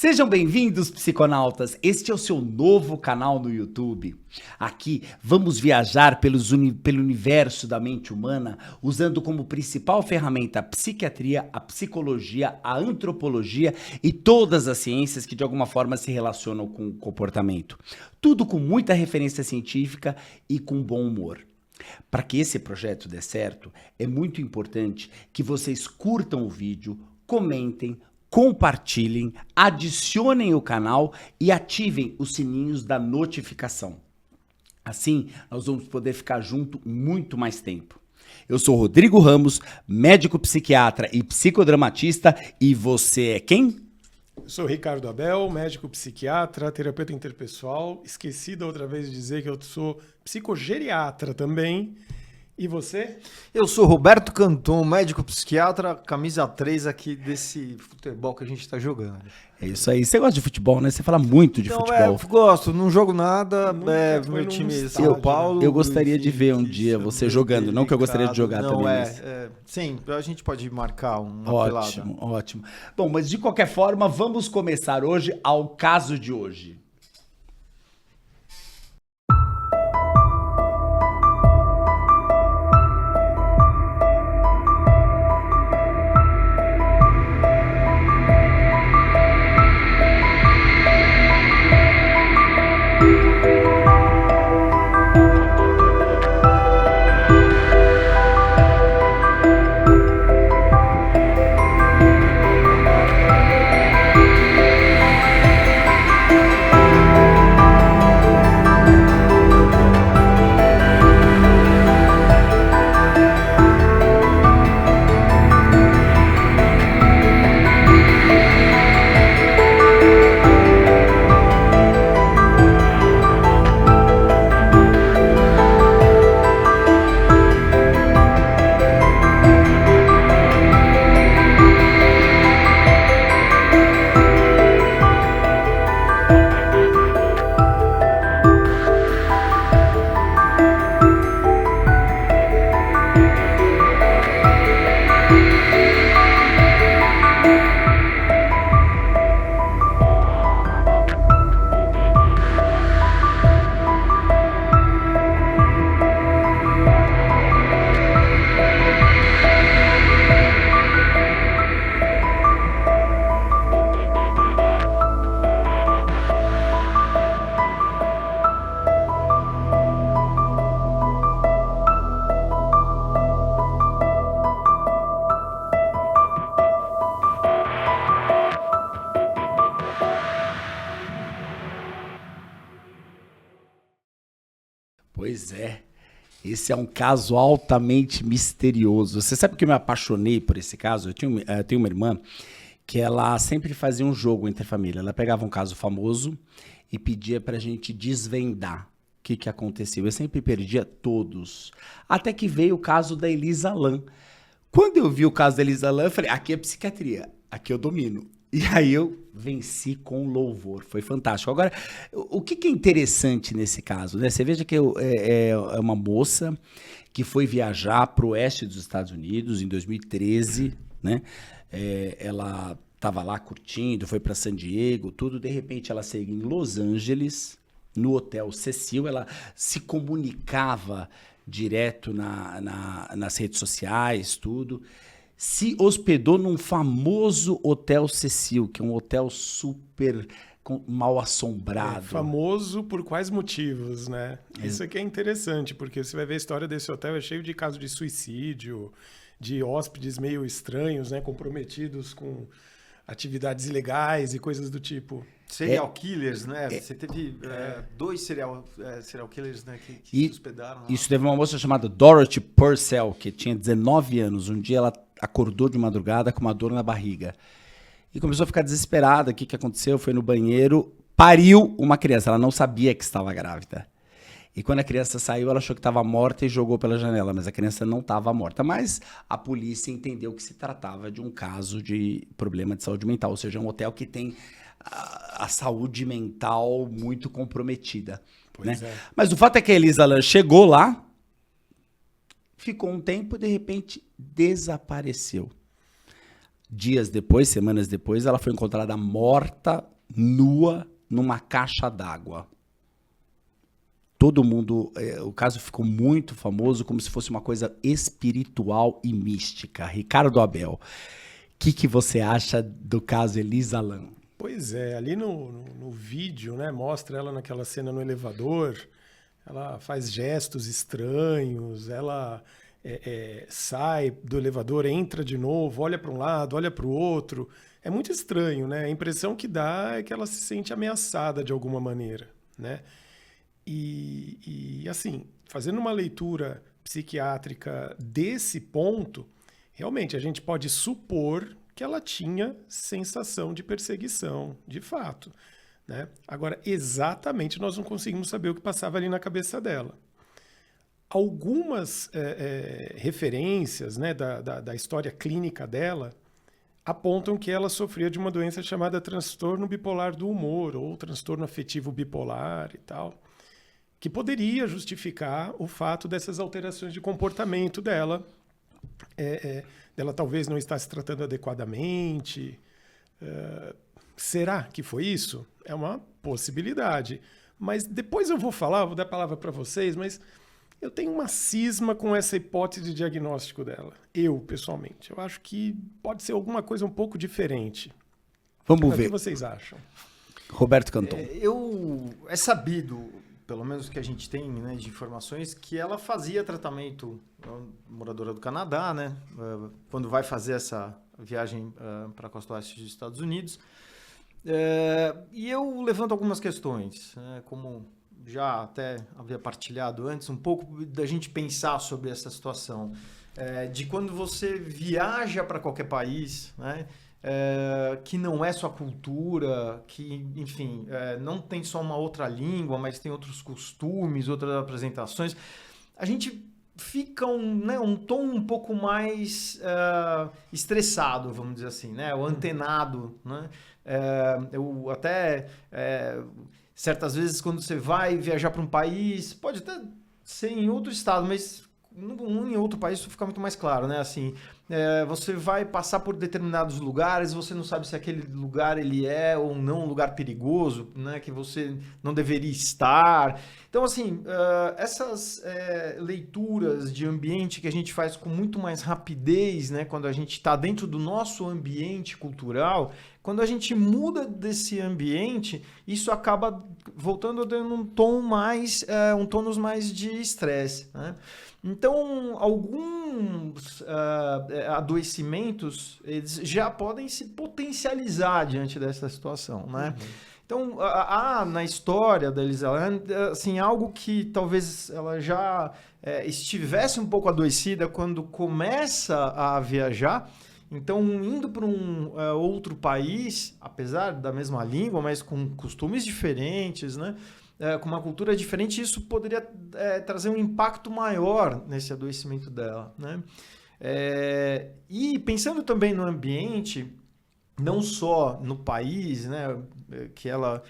Sejam bem-vindos, psiconautas! Este é o seu novo canal no YouTube. Aqui vamos viajar pelo universo da mente humana, usando como principal ferramenta a psiquiatria, a psicologia, a antropologia e todas as ciências que de alguma forma se relacionam com o comportamento. Tudo com muita referência científica e com bom humor. Para que esse projeto dê certo, é muito importante que vocês curtam o vídeo, comentem, compartilhem, adicionem o canal e ativem os sininhos da notificação. Assim, nós vamos poder ficar junto muito mais tempo. Eu sou Rodrigo Ramos, médico psiquiatra e psicodramatista, e você é quem? Eu sou Ricardo Abel, médico psiquiatra, terapeuta interpessoal. Esqueci da outra vez de dizer que eu sou psicogeriatra também. E você? Eu sou Roberto Canton, médico psiquiatra, camisa 3 aqui desse futebol que a gente tá jogando. É isso aí. Você gosta de futebol, né? Você fala muito de futebol. Eu gosto, não jogo nada, meu time é estádio, São Paulo. Eu gostaria de ver um dia você jogando, não que eu gostaria de jogar também. Sim, a gente pode marcar uma Ótimo, pelada. ótimo. Bom, mas de qualquer forma, vamos começar hoje ao caso de hoje. Pois é, esse é um caso altamente misterioso. Você sabe que eu me apaixonei por esse caso? Eu tenho uma irmã que ela sempre fazia um jogo entre a família. Ela pegava um caso famoso e pedia pra gente desvendar o que aconteceu. Eu sempre perdia todos. Até que veio o caso da Elisa Lam. Quando eu vi o caso da Elisa Lam, eu falei, aqui é psiquiatria, aqui eu domino. E aí eu venci com louvor, foi fantástico. Agora, o que é interessante nesse caso, né? Você veja que é uma moça que foi viajar para o oeste dos Estados Unidos em 2013, né? Ela estava lá curtindo, foi para San Diego, tudo. De repente ela saiu em Los Angeles, no Hotel Cecil, ela se comunicava direto nas redes sociais, tudo. Se hospedou num famoso Hotel Cecil, que é um hotel super mal assombrado. Famoso por quais motivos, né? Isso aqui é interessante, porque você vai ver a história desse hotel, é cheio de casos de suicídio, de hóspedes meio estranhos, né? Comprometidos com atividades ilegais e coisas do tipo. Serial killers, né? Você teve dois serial killers, né, que se hospedaram lá. Isso, teve uma moça chamada Dorothy Purcell, que tinha 19 anos. Um dia ela acordou de madrugada com uma dor na barriga. E começou a ficar desesperada. O que aconteceu? Foi no banheiro, pariu uma criança. Ela não sabia que estava grávida. E quando a criança saiu, ela achou que estava morta e jogou pela janela. Mas a criança não estava morta. Mas a polícia entendeu que se tratava de um caso de problema de saúde mental. Ou seja, um hotel que tem a saúde mental muito comprometida. Né? Mas o fato é que a Elisa Lam chegou lá, ficou um tempo e de repente desapareceu. Dias depois, semanas depois, ela foi encontrada morta nua numa caixa d'água. Todo mundo, o caso ficou muito famoso, como se fosse uma coisa espiritual e mística. Ricardo Abel, o que você acha do caso Elisa Lam? Pois é, ali no vídeo, né, mostra ela naquela cena no elevador, ela faz gestos estranhos, ela sai do elevador, entra de novo, olha para um lado, olha para o outro. É muito estranho, né? A impressão que dá é que ela se sente ameaçada de alguma maneira, né? E assim, fazendo uma leitura psiquiátrica desse ponto, realmente a gente pode supor que ela tinha sensação de perseguição, de fato, né? Agora, exatamente nós não conseguimos saber o que passava ali na cabeça dela. Algumas referências, né, da história clínica dela apontam que ela sofria de uma doença chamada transtorno bipolar do humor ou transtorno afetivo bipolar e tal, que poderia justificar o fato dessas alterações de comportamento dela, dela talvez não estar se tratando adequadamente. Será que foi isso? É uma possibilidade. Mas depois eu vou dar a palavra para vocês, mas eu tenho uma cisma com essa hipótese de diagnóstico dela. Eu, pessoalmente. Eu acho que pode ser alguma coisa um pouco diferente. Vamos ver. O que vocês acham? Roberto Canton. É sabido, pelo menos que a gente tem, né, de informações, que ela fazia tratamento, moradora do Canadá, né, quando vai fazer essa viagem para a costa oeste dos Estados Unidos. E eu levanto algumas questões, como já até havia partilhado antes, um pouco da gente pensar sobre essa situação, de quando você viaja para qualquer país, né, que não é sua cultura, que, enfim, não tem só uma outra língua, mas tem outros costumes, outras apresentações, a gente fica um tom um pouco mais estressado, vamos dizer assim, né, ou antenado, né? Eu até... certas vezes, quando você vai viajar para um país, pode até ser em outro estado, mas em outro país isso fica muito mais claro, né? Assim, você vai passar por determinados lugares, você não sabe se aquele lugar ele é ou não um lugar perigoso, né? Que você não deveria estar. Então, assim, essas leituras de ambiente que a gente faz com muito mais rapidez, né? Quando a gente está dentro do nosso ambiente cultural, quando a gente muda desse ambiente, isso acaba voltando dando um tônus mais de estresse, né? Então, alguns adoecimentos eles já podem se potencializar diante dessa situação, né? Uhum. Então, na história da Elisa Lam, assim, algo que talvez ela já estivesse um pouco adoecida quando começa a viajar. Então, indo para um outro país, apesar da mesma língua, mas com costumes diferentes, né? Com uma cultura diferente, isso poderia trazer um impacto maior nesse adoecimento dela, né? E pensando também no ambiente, não só no país, né, que ela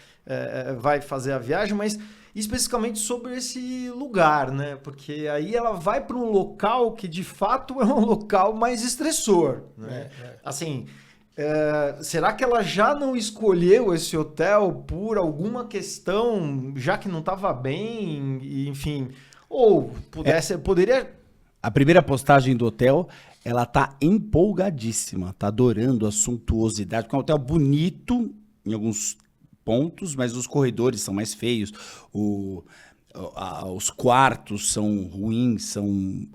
vai fazer a viagem, mas especificamente sobre esse lugar, né? Porque aí ela vai para um local que de fato é um local mais estressor, né? Assim, será que ela já não escolheu esse hotel por alguma questão, já que não estava bem, enfim, ou poderia... A primeira postagem do hotel, ela tá empolgadíssima, tá adorando a suntuosidade, porque é um hotel bonito em alguns pontos, mas os corredores são mais feios, os quartos são ruins, são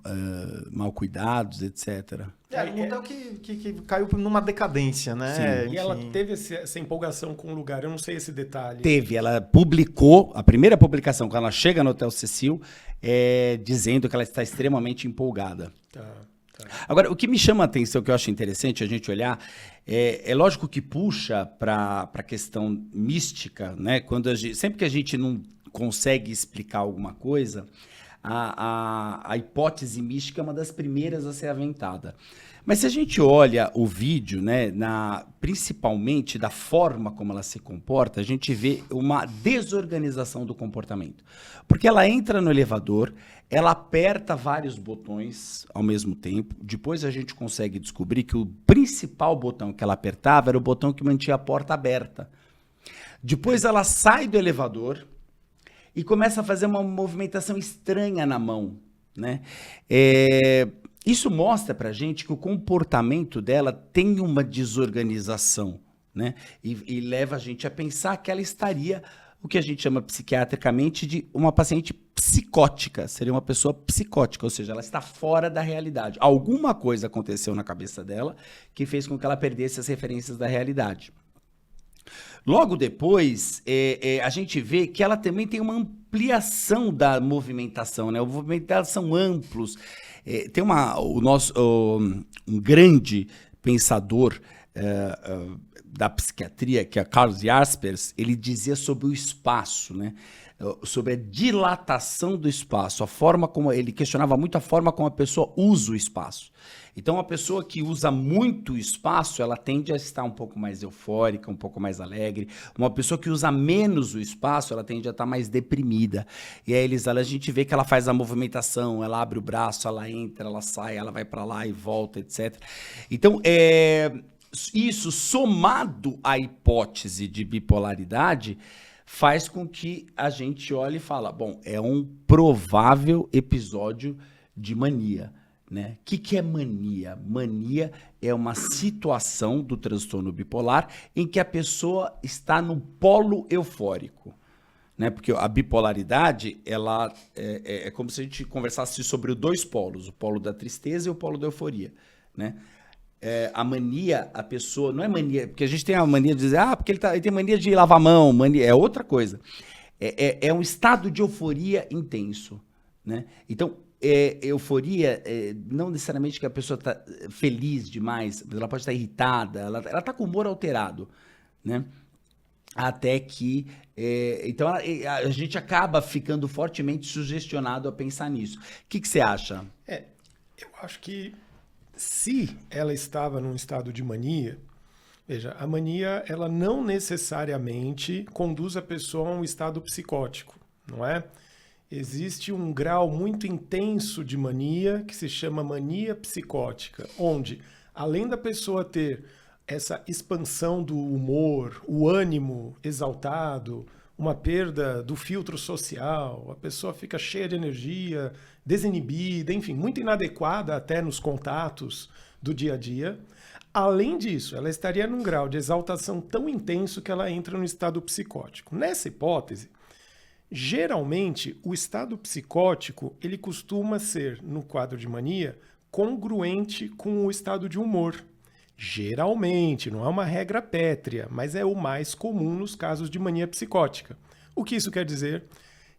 mal cuidados, etc. Um hotel que caiu numa decadência, né? Sim. E ela teve essa empolgação com o lugar, eu não sei esse detalhe. Teve, ela publicou, a primeira publicação, quando ela chega no Hotel Cecil, dizendo que ela está extremamente empolgada. Tá. Agora, o que me chama a atenção, que eu acho interessante a gente olhar, é lógico que puxa para a questão mística, né? Sempre que a gente não consegue explicar alguma coisa, a hipótese mística é uma das primeiras a ser aventada. Mas se a gente olha o vídeo, né, principalmente da forma como ela se comporta, a gente vê uma desorganização do comportamento. Porque ela entra no elevador, ela aperta vários botões ao mesmo tempo, depois a gente consegue descobrir que o principal botão que ela apertava era o botão que mantinha a porta aberta. Depois ela sai do elevador e começa a fazer uma movimentação estranha na mão, né? Isso mostra pra gente que o comportamento dela tem uma desorganização, né? E leva a gente a pensar que ela estaria, o que a gente chama psiquiatricamente de uma paciente psicótica, seria uma pessoa psicótica, ou seja, ela está fora da realidade. Alguma coisa aconteceu na cabeça dela que fez com que ela perdesse as referências da realidade. Logo depois, a gente vê que ela também tem uma ampliação da movimentação, né? Os movimentos dela são amplos. Tem um grande pensador da psiquiatria, que é Karl Jaspers, ele dizia sobre o espaço, né? Sobre a dilatação do espaço, a forma como ele questionava muito a forma como a pessoa usa o espaço. Então, a pessoa que usa muito o espaço, ela tende a estar um pouco mais eufórica, um pouco mais alegre. Uma pessoa que usa menos o espaço, ela tende a estar mais deprimida. E aí, a gente vê que ela faz a movimentação, ela abre o braço, ela entra, ela sai, ela vai para lá e volta, etc. Então, isso somado à hipótese de bipolaridade faz com que a gente olhe e fala, bom, é um provável episódio de mania, né? O que é mania? Mania é uma situação do transtorno bipolar em que a pessoa está no polo eufórico, né? Porque a bipolaridade, ela é como se a gente conversasse sobre os dois polos, o polo da tristeza e o polo da euforia, né? A mania, a pessoa... Não é mania, porque a gente tem a mania de dizer, porque ele tem mania de lavar a mão, mania, é outra coisa. É um estado de euforia intenso, né? Então, euforia, não necessariamente que a pessoa está feliz demais, ela pode estar irritada, ela está com o humor alterado, né? Até que... então, a gente acaba ficando fortemente sugestionado a pensar nisso. O que você acha? Eu acho que se ela estava num estado de mania, veja, a mania, ela não necessariamente conduz a pessoa a um estado psicótico, não é? Existe um grau muito intenso de mania que se chama mania psicótica, onde, além da pessoa ter essa expansão do humor, o ânimo exaltado, uma perda do filtro social, a pessoa fica cheia de energia, desinibida, enfim, muito inadequada até nos contatos do dia a dia. Além disso, ela estaria num grau de exaltação tão intenso que ela entra no estado psicótico. Nessa hipótese, geralmente, o estado psicótico, ele costuma ser, no quadro de mania, congruente com o estado de humor. Geralmente, não é uma regra pétrea, mas é o mais comum nos casos de mania psicótica. O que isso quer dizer?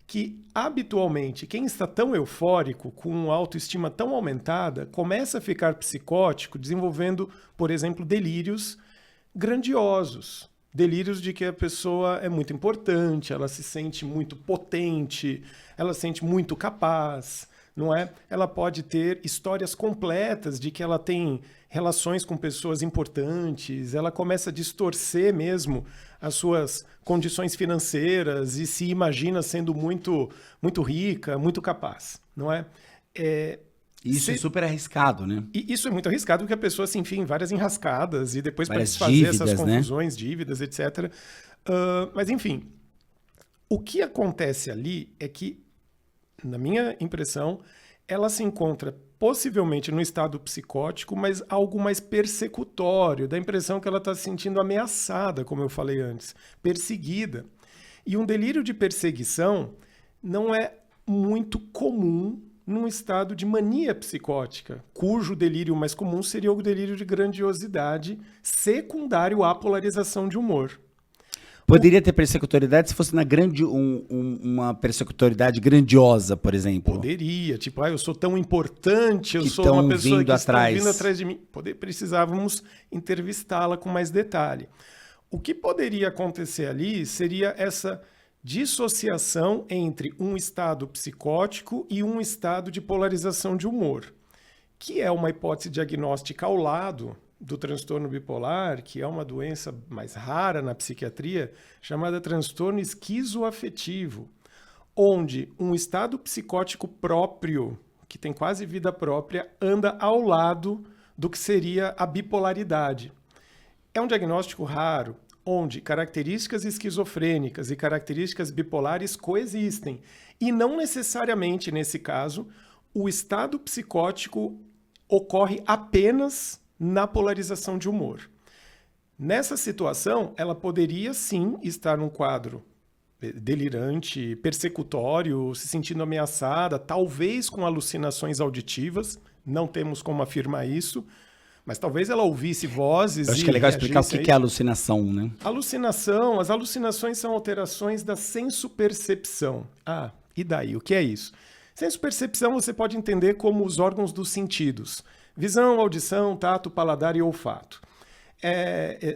Que, habitualmente, quem está tão eufórico, com autoestima tão aumentada, começa a ficar psicótico, desenvolvendo, por exemplo, delírios grandiosos. Delírios de que a pessoa é muito importante, ela se sente muito potente, ela se sente muito capaz, não é? Ela pode ter histórias completas de que ela tem relações com pessoas importantes, ela começa a distorcer mesmo as suas condições financeiras e se imagina sendo muito, muito rica, muito capaz, não é? Isso é super arriscado, né? E isso é muito arriscado porque a pessoa se enfia em várias enrascadas e depois para desfazer dívidas, essas confusões, né? dívidas, etc. Mas enfim, o que acontece ali é que, na minha impressão, ela se encontra possivelmente no estado psicótico, mas algo mais persecutório, dá a impressão que ela está se sentindo ameaçada, como eu falei antes, perseguida. E um delírio de perseguição não é muito comum num estado de mania psicótica, cujo delírio mais comum seria o delírio de grandiosidade secundário à polarização de humor. Poderia ter persecutoriedade se fosse uma persecutoriedade grandiosa, por exemplo. Poderia, tipo, eu sou tão importante, eu que sou uma pessoa que está atrás. vindo atrás de mim. Precisávamos entrevistá-la com mais detalhe. O que poderia acontecer ali seria essa dissociação entre um estado psicótico e um estado de polarização de humor, que é uma hipótese diagnóstica ao lado do transtorno bipolar, que é uma doença mais rara na psiquiatria, chamada transtorno esquizoafetivo, onde um estado psicótico próprio, que tem quase vida própria, anda ao lado do que seria a bipolaridade. É um diagnóstico raro. onde características esquizofrênicas e características bipolares coexistem. E não necessariamente, nesse caso, o estado psicótico ocorre apenas na polarização de humor. Nessa situação, ela poderia sim estar num quadro delirante, persecutório, se sentindo ameaçada, talvez com alucinações auditivas, não temos como afirmar isso, mas talvez ela ouvisse vozes. Eu acho que é legal explicar o que é alucinação, né? As alucinações são alterações da sensopercepção. Ah, e daí? O que é isso? Sensopercepção você pode entender como os órgãos dos sentidos: visão, audição, tato, paladar e olfato.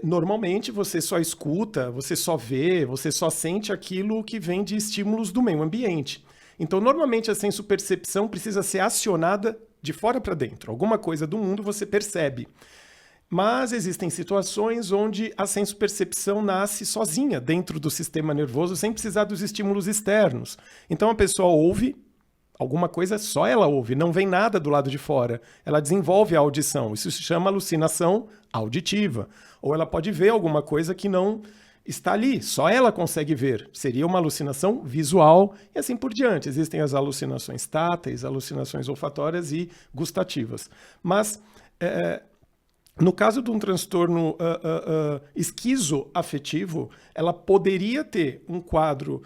Normalmente você só escuta, você só vê, você só sente aquilo que vem de estímulos do meio ambiente. Então, normalmente a sensopercepção precisa ser acionada de fora para dentro. Alguma coisa do mundo você percebe. Mas existem situações onde a sensopercepção nasce sozinha dentro do sistema nervoso, sem precisar dos estímulos externos. Então a pessoa ouve alguma coisa, só ela ouve, não vem nada do lado de fora. Ela desenvolve a audição. Isso se chama alucinação auditiva. Ou ela pode ver alguma coisa que não está ali, só ela consegue ver. Seria uma alucinação visual e assim por diante. Existem as alucinações táteis, alucinações olfatórias e gustativas. Mas no caso de um transtorno esquizoafetivo, ela poderia ter um quadro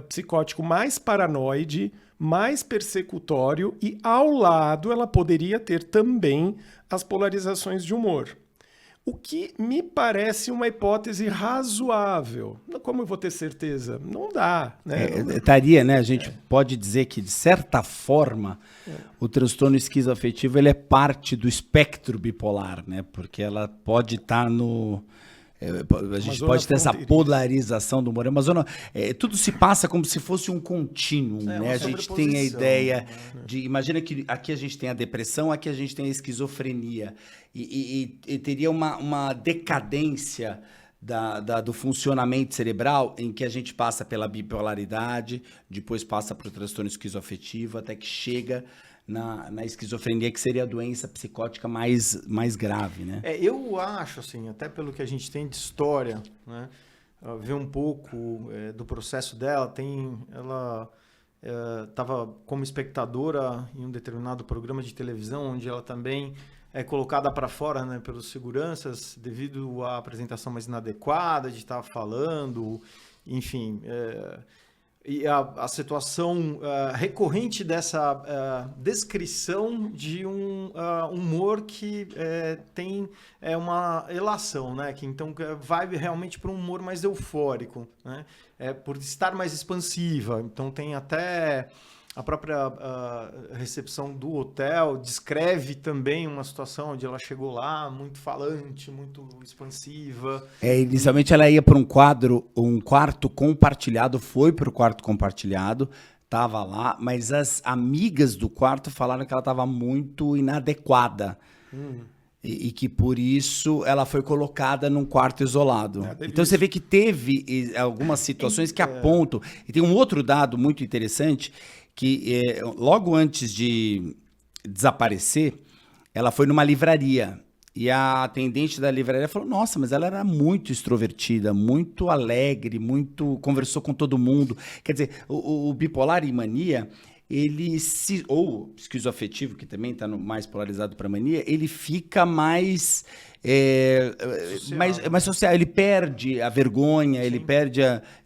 psicótico mais paranoide, mais persecutório, e ao lado ela poderia ter também as polarizações de humor. O que me parece uma hipótese razoável. Como eu vou ter certeza? Não dá, né? Estaria, né? A gente pode dizer que, de certa forma, o transtorno esquizoafetivo ele é parte do espectro bipolar, né? Porque ela pode estar no... A gente pode ter essa polarização do humor. Mas tudo se passa como se fosse um contínuo, né? A gente tem a ideia de... Imagina que aqui a gente tem a depressão, aqui a gente tem a esquizofrenia. E teria uma decadência do funcionamento cerebral em que a gente passa pela bipolaridade, depois passa para o transtorno esquizoafetivo, até que chega na esquizofrenia, que seria a doença psicótica mais grave, né? Eu acho, assim, até pelo que a gente tem de história, né, ver um pouco do processo dela, ela estava como espectadora em um determinado programa de televisão, onde ela também é colocada para fora, né, pelos seguranças, devido à apresentação mais inadequada de estar falando, enfim... E a situação recorrente dessa descrição de um humor que tem uma elação, né? Que então vai realmente para um humor mais eufórico, né? Por estar mais expansiva. Então tem até a própria recepção do hotel descreve também uma situação onde ela chegou lá muito falante, muito expansiva. Inicialmente ela ia para um quarto compartilhado, foi para o quarto compartilhado, estava lá, mas as amigas do quarto falaram que ela estava muito inadequada. E que por isso ela foi colocada num quarto isolado. Então você vê que teve algumas situações que apontam. E tem um outro dado muito interessante, que logo antes de desaparecer, ela foi numa livraria. E a atendente da livraria falou: nossa, mas ela era muito extrovertida, muito alegre, conversou com todo mundo. Quer dizer, o bipolar e mania... ou esquizoafetivo, que também está mais polarizado para mania, ele fica mais social, ele perde a vergonha, ele perde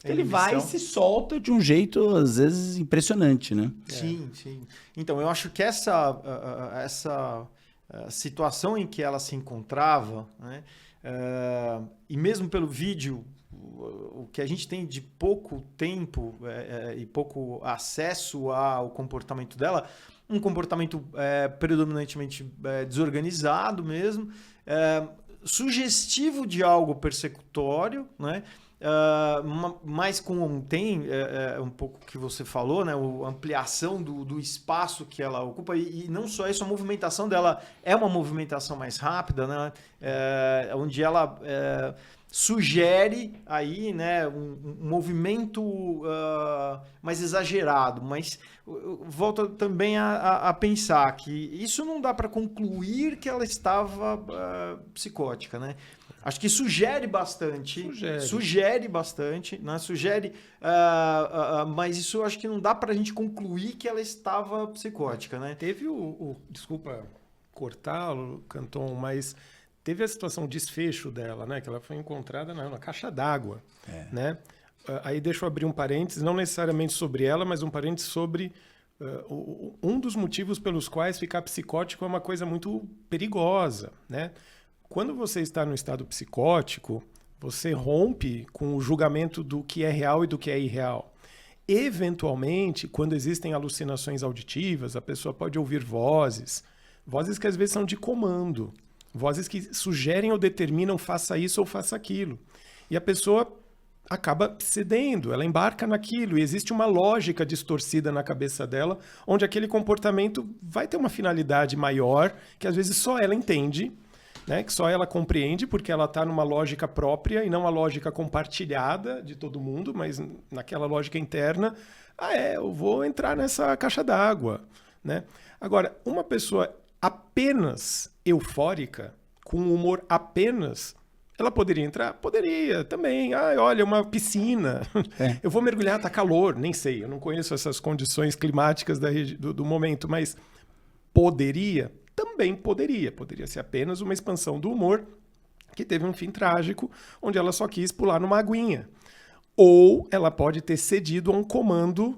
ele vai e se solta de um jeito, às vezes, impressionante, né? Sim. Então, eu acho que essa situação em que ela se encontrava, né, e mesmo pelo vídeo, o que a gente tem de pouco tempo e pouco acesso ao comportamento dela, um comportamento predominantemente desorganizado mesmo, sugestivo de algo persecutório, né? Mas tem um pouco que você falou, né? A ampliação do espaço que ela ocupa, e não só isso, a movimentação dela é uma movimentação mais rápida, né? Onde ela sugere aí, né, um movimento mais exagerado, mas volta também a pensar que isso não dá para concluir que ela estava psicótica, né? Acho que sugere bastante. Sugere bastante, né? Mas isso eu acho que não dá pra gente concluir que ela estava psicótica, né? Teve desculpa cortá-lo, Canton, mas teve a situação, o desfecho dela, né? Que ela foi encontrada na caixa d'água, né? Aí deixa eu abrir um parênteses, não necessariamente sobre ela, mas um parênteses sobre um dos motivos pelos quais ficar psicótico é uma coisa muito perigosa, né? Quando você está no estado psicótico, você rompe com o julgamento do que é real e do que é irreal. Eventualmente, quando existem alucinações auditivas, a pessoa pode ouvir vozes que às vezes são de comando, vozes que sugerem ou determinam faça isso ou faça aquilo. E a pessoa acaba cedendo, ela embarca naquilo, e existe uma lógica distorcida na cabeça dela, onde aquele comportamento vai ter uma finalidade maior, que às vezes só ela entende, né, que só ela compreende, porque ela está numa lógica própria e não uma lógica compartilhada de todo mundo, mas naquela lógica interna, eu vou entrar nessa caixa d'água, né? Agora, uma pessoa apenas eufórica, com humor apenas, ela poderia entrar? Poderia também. Olha, uma piscina. Eu vou mergulhar, tá calor, nem sei, eu não conheço essas condições climáticas do momento, mas poderia? Também poderia. Poderia ser apenas uma expansão do humor que teve um fim trágico, onde ela só quis pular numa aguinha. Ou ela pode ter cedido a um comando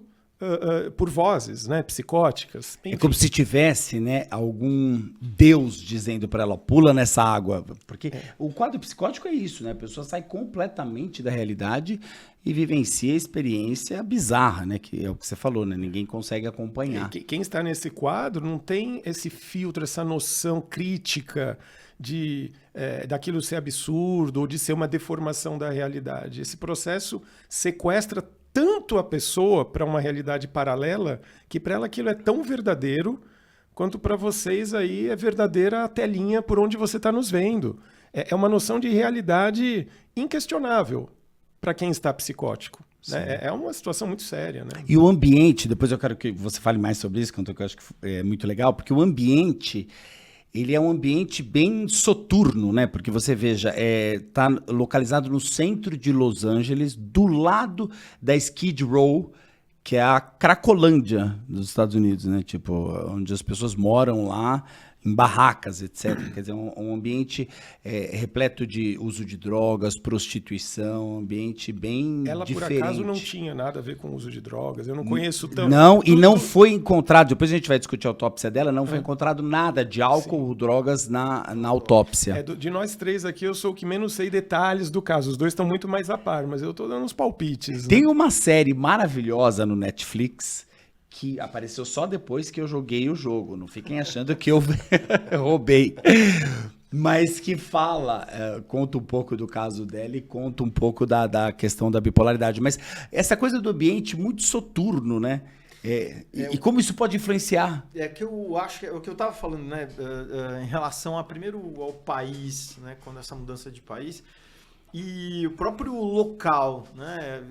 por vozes, né, psicóticas. Enfim. É como se tivesse, né, algum Deus dizendo para ela, pula nessa água. Porque o quadro psicótico é isso, né? A pessoa sai completamente da realidade e vivencia a experiência bizarra, né? Que é o que você falou, né? Ninguém consegue acompanhar. Quem está nesse quadro não tem esse filtro, essa noção crítica daquilo ser absurdo ou de ser uma deformação da realidade. Esse processo sequestra tanto a pessoa para uma realidade paralela que para ela aquilo é tão verdadeiro quanto para vocês aí é verdadeira a telinha por onde você está nos vendo. É uma noção de realidade inquestionável para quem está psicótico. Né? É uma situação muito séria. Né? E o ambiente, depois eu quero que você fale mais sobre isso, que eu acho que é muito legal, porque o ambiente... Ele é um ambiente bem soturno, né? Porque você veja, tá localizado no centro de Los Angeles, do lado da Skid Row, que é a Cracolândia dos Estados Unidos, né? Tipo, onde as pessoas moram lá em barracas, etc. Quer dizer, um ambiente repleto de uso de drogas, prostituição, um ambiente bem Ela, diferente. por acaso, não tinha nada a ver com o uso de drogas. Eu não conheço tanto. Não, e não foi encontrado, depois a gente vai discutir a autópsia dela, não foi encontrado nada de álcool ou drogas na autópsia. De nós três aqui, eu sou o que menos sei detalhes do caso. Os dois estão muito mais a par, mas eu tô dando uns palpites. Né? Tem uma série maravilhosa no Netflix que apareceu só depois que eu joguei o jogo. Não fiquem achando que eu roubei. Mas que fala, conta um pouco do caso dela e conta um pouco da questão da bipolaridade. Mas essa coisa do ambiente muito soturno, né? E como isso pode influenciar? É que eu acho que é o que eu estava falando, né? Em relação primeiro ao país, né? Quando essa mudança de país. E o próprio local, né?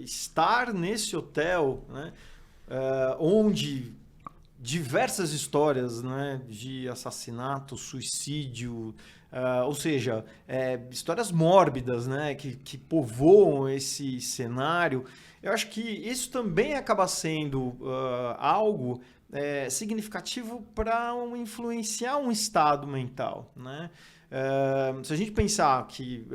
Estar nesse hotel, né? Onde diversas histórias, né, de assassinato, suicídio, ou seja, histórias mórbidas, né, que povoam esse cenário. Eu acho que isso também acaba sendo algo significativo para influenciar um estado mental, né? Se a gente pensar que,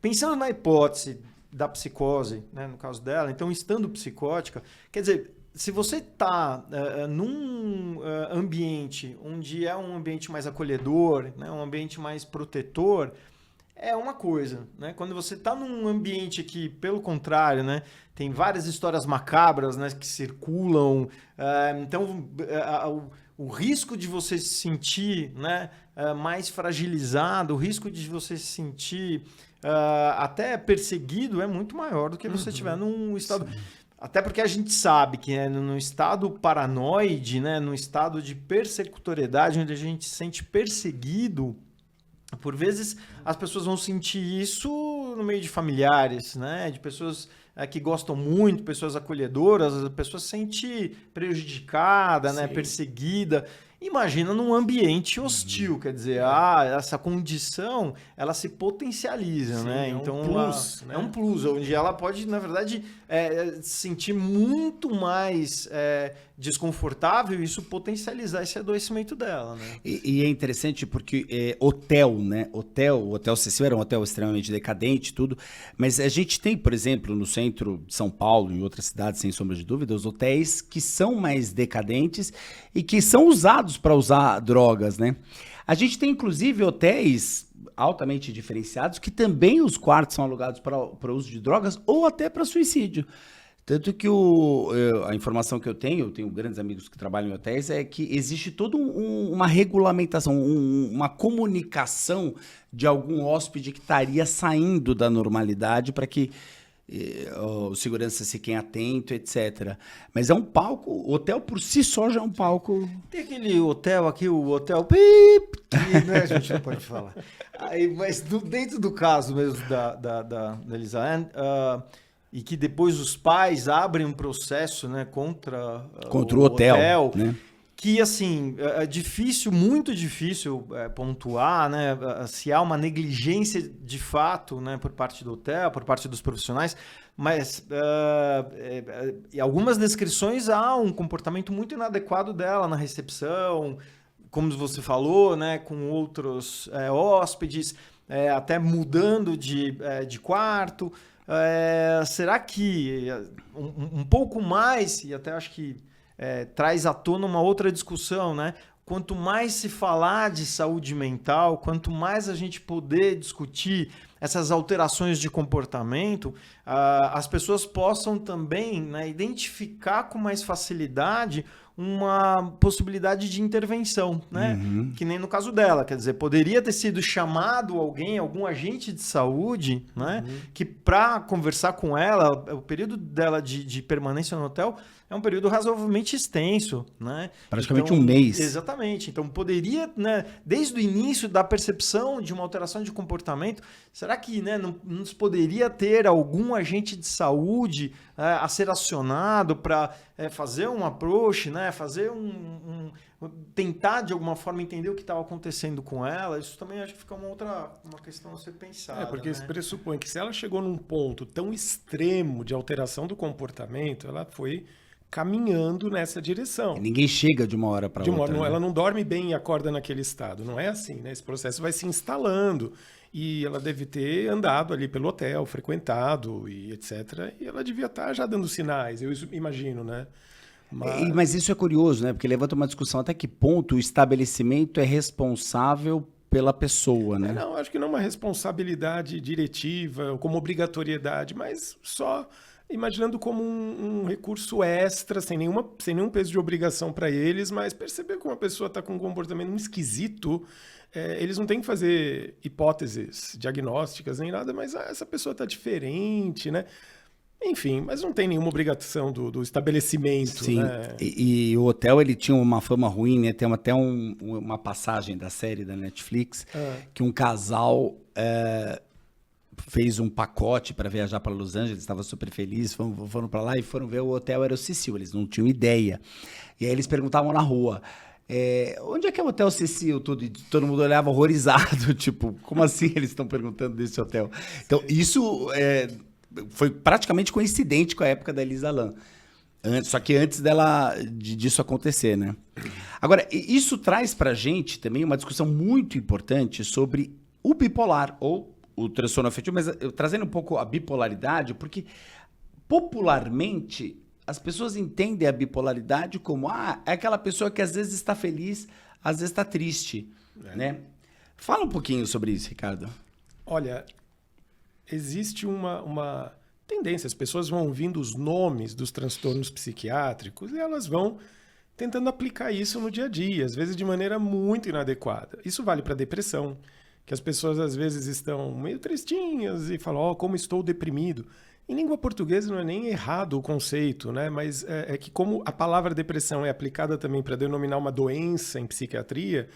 pensando na hipótese da psicose, né, no caso dela, então estando psicótica, quer dizer, se você está num ambiente onde é um ambiente mais acolhedor, né, um ambiente mais protetor, é uma coisa, né? Quando você está num ambiente que, pelo contrário, né, tem várias histórias macabras, né, que circulam, então o risco de você se sentir, né, mais fragilizado, o risco de você se sentir até perseguido é muito maior do que você estiver num estado... Sim. Até porque a gente sabe que no estado paranoide, né, no estado de persecutoriedade, onde a gente se sente perseguido, por vezes as pessoas vão sentir isso no meio de familiares, né, de pessoas que gostam muito, pessoas acolhedoras, a pessoa se sente prejudicada, né, perseguida. Imagina num ambiente hostil, quer dizer, essa condição, ela se potencializa, Sim, né? é um Então, plus, né? é um plus, onde ela pode, na verdade, se sentir muito mais desconfortável e isso potencializar esse adoecimento dela, né? E é interessante porque hotel, né? O Hotel Cecil era um hotel extremamente decadente, tudo. Mas a gente tem, por exemplo, no centro de São Paulo, em outras cidades, sem sombra de dúvida, os hotéis que são mais decadentes e que são usados para usar drogas, né? A gente tem, inclusive, hotéis altamente diferenciados que também os quartos são alugados para uso de drogas ou até para suicídio. Tanto que a informação que eu tenho grandes amigos que trabalham em hotéis, é que existe toda uma regulamentação, uma comunicação de algum hóspede que estaria saindo da normalidade para que o segurança fique atento, etc. Mas é um palco, o hotel por si só já é um palco. Tem aquele hotel aqui, o hotel Pip, que né, a gente não pode falar. Aí, mas dentro do caso mesmo da Elisa Lam, e que depois os pais abrem um processo, né, contra o hotel, né? Que, assim, é difícil, muito difícil pontuar, né, se há uma negligência de fato, né, por parte do hotel, por parte dos profissionais, mas em algumas descrições há um comportamento muito inadequado dela na recepção, como você falou, né, com outros hóspedes, até mudando de quarto. Será que um pouco mais, e até acho que traz à tona uma outra discussão, né? Quanto mais se falar de saúde mental, quanto mais a gente poder discutir essas alterações de comportamento, as pessoas possam também, né, identificar com mais facilidade uma possibilidade de intervenção, né? Uhum. Que nem no caso dela, quer dizer, poderia ter sido chamado algum agente de saúde, né? Que para conversar com ela, o período dela de permanência no hotel é um período razoavelmente extenso, né? Praticamente então, um mês. Exatamente. Então poderia, né, desde o início da percepção de uma alteração de comportamento, será que, né, não se poderia ter algum agente de saúde a ser acionado para fazer um approach, né, fazer tentar de alguma forma entender o que estava acontecendo com ela? Isso também acho que fica uma questão a ser pensada. Porque né? isso pressupõe que se ela chegou num ponto tão extremo de alteração do comportamento, ela foi caminhando nessa direção. E ninguém chega de uma hora para outra. Né? Ela não dorme bem e acorda naquele estado. Não é assim, né? Esse processo vai se instalando. E ela deve ter andado ali pelo hotel, frequentado e etc. E ela devia estar já dando sinais, eu imagino, né? Mas isso é curioso, né? Porque levanta uma discussão até que ponto o estabelecimento é responsável pela pessoa, né? Não, acho que não é uma responsabilidade diretiva ou como obrigatoriedade, mas só imaginando como um recurso extra, sem nenhum peso de obrigação para eles, mas perceber que uma pessoa está com um comportamento esquisito, eles não têm que fazer hipóteses diagnósticas nem nada, mas essa pessoa está diferente, né? Enfim, mas não tem nenhuma obrigação do estabelecimento. Sim, né? E o hotel ele tinha uma fama ruim, né? Tem até uma passagem da série da Netflix que um casal fez um pacote para viajar para Los Angeles, estava super feliz, foram para lá e foram ver o hotel, era o Cecil, eles não tinham ideia. E aí eles perguntavam na rua, onde é que é o Hotel Cecil? Todo mundo olhava horrorizado, tipo, como assim eles estão perguntando desse hotel? Então, isso foi praticamente coincidente com a época da Elisa Lam. Só que antes disso acontecer, né? Agora, isso traz pra gente também uma discussão muito importante sobre o bipolar, ou o transtorno afetivo, mas trazendo um pouco a bipolaridade, porque popularmente as pessoas entendem a bipolaridade como é aquela pessoa que às vezes está feliz, às vezes está triste, né? Fala um pouquinho sobre isso, Ricardo. Olha, existe uma tendência, as pessoas vão ouvindo os nomes dos transtornos psiquiátricos e elas vão tentando aplicar isso no dia a dia, às vezes de maneira muito inadequada. Isso vale para depressão, que as pessoas às vezes estão meio tristinhas e falam, como estou deprimido. Em língua portuguesa não é nem errado o conceito, né? Mas é que como a palavra depressão é aplicada também para denominar uma doença em psiquiatria,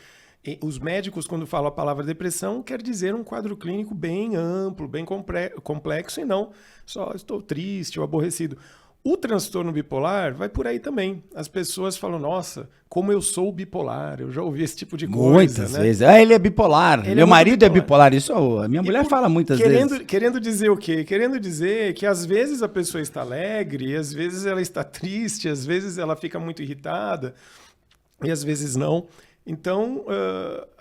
os médicos, quando falam a palavra depressão, quer dizer um quadro clínico bem amplo, bem complexo, e não só estou triste ou aborrecido. O transtorno bipolar vai por aí também. As pessoas falam, nossa, como eu sou bipolar. Eu já ouvi esse tipo de coisa. Muitas vezes. Ele é bipolar. Meu marido é bipolar. Isso a minha mulher fala muitas vezes. Querendo dizer o quê? Querendo dizer que às vezes a pessoa está alegre, às vezes ela está triste, às vezes ela fica muito irritada e às vezes não. Então,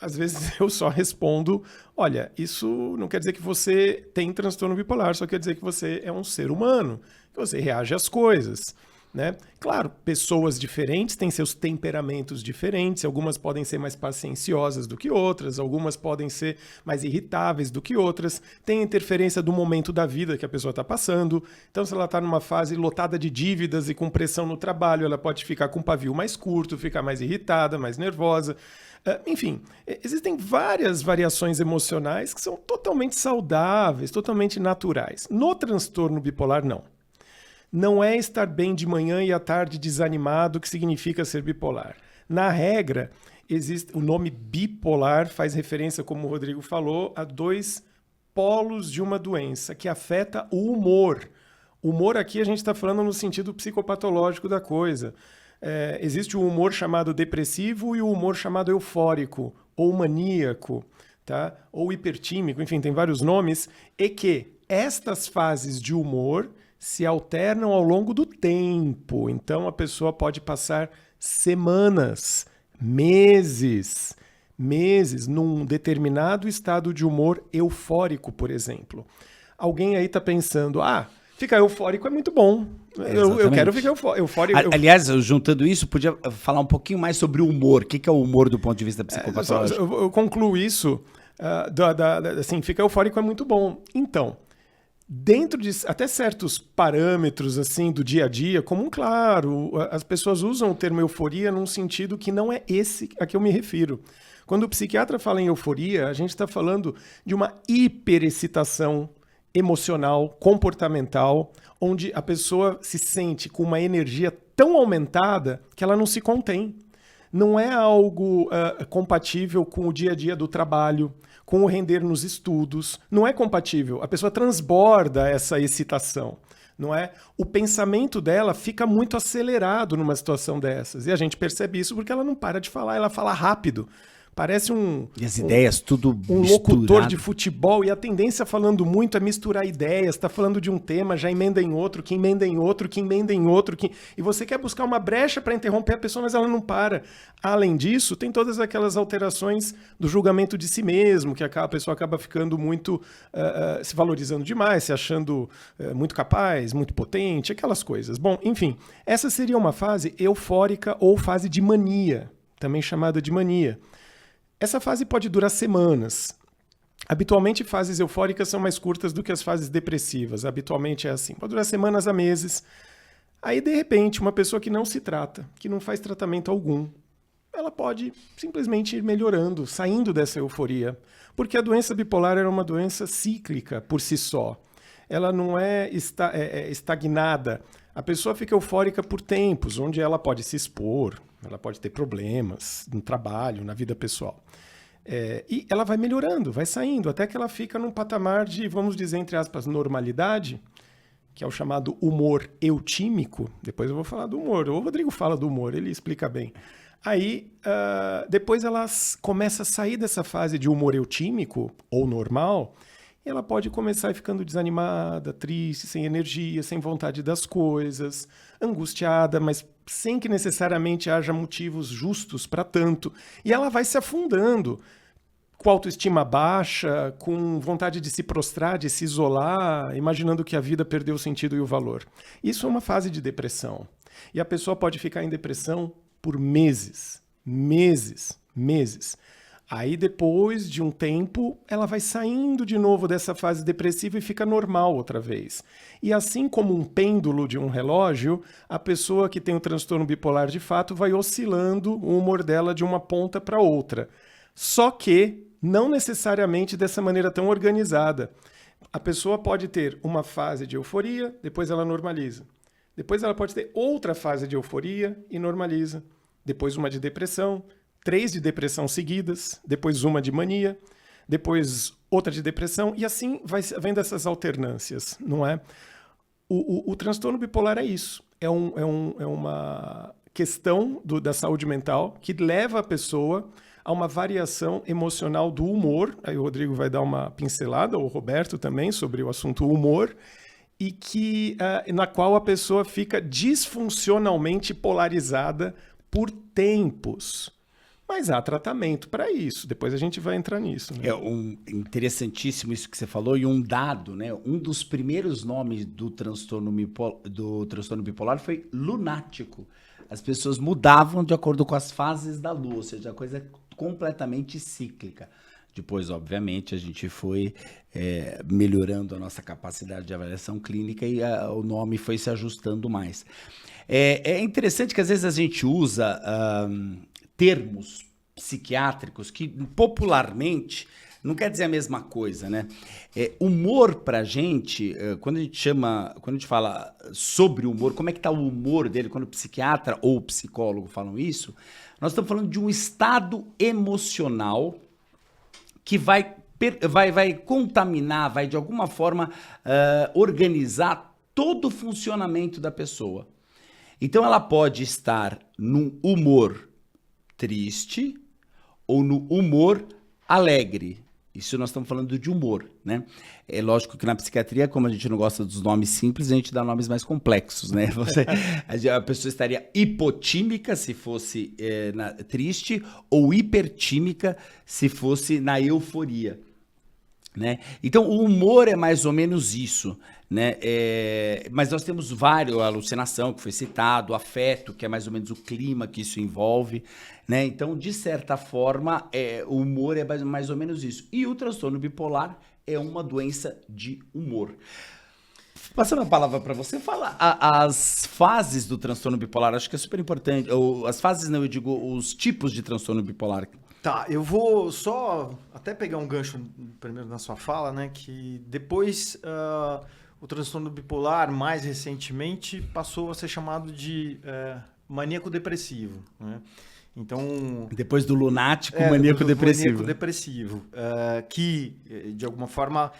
às vezes eu só respondo, olha, isso não quer dizer que você tem transtorno bipolar, só quer dizer que você é um ser humano, que você reage às coisas, né? Claro, pessoas diferentes têm seus temperamentos diferentes, algumas podem ser mais pacienciosas do que outras, algumas podem ser mais irritáveis do que outras, tem interferência do momento da vida que a pessoa está passando, então se ela está numa fase lotada de dívidas e com pressão no trabalho, ela pode ficar com um pavio mais curto, ficar mais irritada, mais nervosa. Enfim, existem várias variações emocionais que são totalmente saudáveis, totalmente naturais. No transtorno bipolar, não. Não é estar bem de manhã e à tarde desanimado que significa ser bipolar. Na regra, existe o nome bipolar faz referência, como o Rodrigo falou, a 2 polos de uma doença que afeta o humor. O humor aqui a gente está falando no sentido psicopatológico da coisa. Existe o humor chamado depressivo e o humor chamado eufórico ou maníaco, tá? Ou hipertímico, enfim, tem vários nomes, e que estas fases de humor se alternam ao longo do tempo. Então, a pessoa pode passar semanas, meses num determinado estado de humor eufórico, por exemplo. Alguém aí está pensando, ficar eufórico é muito bom. Eu quero ficar eufórico. Aliás, juntando isso, podia falar um pouquinho mais sobre o humor. O que é o humor do ponto de vista psicopatológico? Eu concluo isso, assim, ficar eufórico é muito bom. Então, dentro de até certos parâmetros assim do dia a dia, como claro, as pessoas usam o termo euforia num sentido que não é esse a que eu me refiro. Quando o psiquiatra fala em euforia, a gente está falando de uma hiperexcitação emocional, comportamental, onde a pessoa se sente com uma energia tão aumentada que ela não se contém. Não é algo compatível com o dia a dia do trabalho, com o render nos estudos. Não é compatível. A pessoa transborda essa excitação, não é? O pensamento dela fica muito acelerado numa situação dessas. E a gente percebe isso porque ela não para de falar, ela fala rápido. Parece e as ideias tudo locutor de futebol, e a tendência falando muito é misturar ideias, está falando de um tema, já emenda em outro, que emenda em outro, que emenda em outro, e você quer buscar uma brecha para interromper a pessoa, mas ela não para. Além disso, tem todas aquelas alterações do julgamento de si mesmo, que a pessoa acaba ficando muito, se valorizando demais, se achando muito capaz, muito potente, aquelas coisas. Bom, enfim, essa seria uma fase eufórica ou fase de mania, também chamada de mania. Essa fase pode durar semanas. Habitualmente, fases eufóricas são mais curtas do que as fases depressivas. Habitualmente é assim. Pode durar semanas a meses. Aí, de repente, uma pessoa que não se trata, que não faz tratamento algum, ela pode simplesmente ir melhorando, saindo dessa euforia. Porque a doença bipolar era uma doença cíclica por si só. Ela não é estagnada. A pessoa fica eufórica por tempos, onde ela pode se expor, ela pode ter problemas no trabalho, na vida pessoal. E ela vai melhorando, vai saindo, até que ela fica num patamar de, vamos dizer, entre aspas, normalidade, que é o chamado humor eutímico. Depois eu vou falar do humor. O Rodrigo fala do humor, ele explica bem. Aí, depois ela começa a sair dessa fase de humor eutímico, ou normal, e ela pode começar ficando desanimada, triste, sem energia, sem vontade das coisas, angustiada, mas sem que necessariamente haja motivos justos para tanto. E ela vai se afundando, com autoestima baixa, com vontade de se prostrar, de se isolar, imaginando que a vida perdeu o sentido e o valor. Isso é uma fase de depressão. E a pessoa pode ficar em depressão por meses. Aí, depois de um tempo, ela vai saindo de novo dessa fase depressiva e fica normal outra vez. E assim como um pêndulo de um relógio, a pessoa que tem o transtorno bipolar de fato vai oscilando o humor dela de uma ponta para outra. Só que não necessariamente dessa maneira tão organizada. A pessoa pode ter uma fase de euforia, depois ela normaliza. Depois ela pode ter outra fase de euforia e normaliza. Depois uma de depressão, 3 de depressão seguidas, depois uma de mania, depois outra de depressão, e assim vai vendo essas alternâncias, não é? o transtorno bipolar é isso. É uma questão da saúde mental que leva a pessoa a uma variação emocional do humor. Aí o Rodrigo vai dar uma pincelada, ou o Roberto também, sobre o assunto humor, e na qual a pessoa fica disfuncionalmente polarizada por tempos. Mas há tratamento para isso. Depois a gente vai entrar nisso. Né? Interessantíssimo isso que você falou. E um dado, né? Um dos primeiros nomes do transtorno bipolar foi lunático. As pessoas mudavam de acordo com as fases da lua, ou seja, a coisa é completamente cíclica. Depois, obviamente, a gente foi melhorando a nossa capacidade de avaliação clínica e o nome foi se ajustando mais. É interessante que às vezes a gente usa termos psiquiátricos que popularmente não quer dizer a mesma coisa, né? Humor pra gente, quando a gente fala sobre humor, como é que tá o humor dele, quando o psiquiatra ou o psicólogo falam isso, nós estamos falando de um estado emocional que vai contaminar, vai de alguma forma organizar todo o funcionamento da pessoa. Então ela pode estar num humor triste ou no humor alegre. Isso nós estamos falando de humor, né? É lógico que na psiquiatria, como a gente não gosta dos nomes simples, a gente dá nomes mais complexos, né? A pessoa estaria hipotímica se fosse triste ou hipertímica se fosse na euforia, né? Então o humor é mais ou menos isso, né? Mas nós temos vários, a alucinação que foi citado, o afeto, que é mais ou menos o clima que isso envolve, né? Então, de certa forma, o humor é mais ou menos isso. E o transtorno bipolar é uma doença de humor. Passando a palavra para você, fala as fases do transtorno bipolar, acho que é super importante. Ou as fases, não, eu digo os tipos de transtorno bipolar. Tá, eu vou só até pegar um gancho primeiro na sua fala, né? Que depois o transtorno bipolar, mais recentemente, passou a ser chamado de maníaco depressivo, né? Então, depois do lunático, maníaco depressivo. Maníaco depressivo, que de alguma forma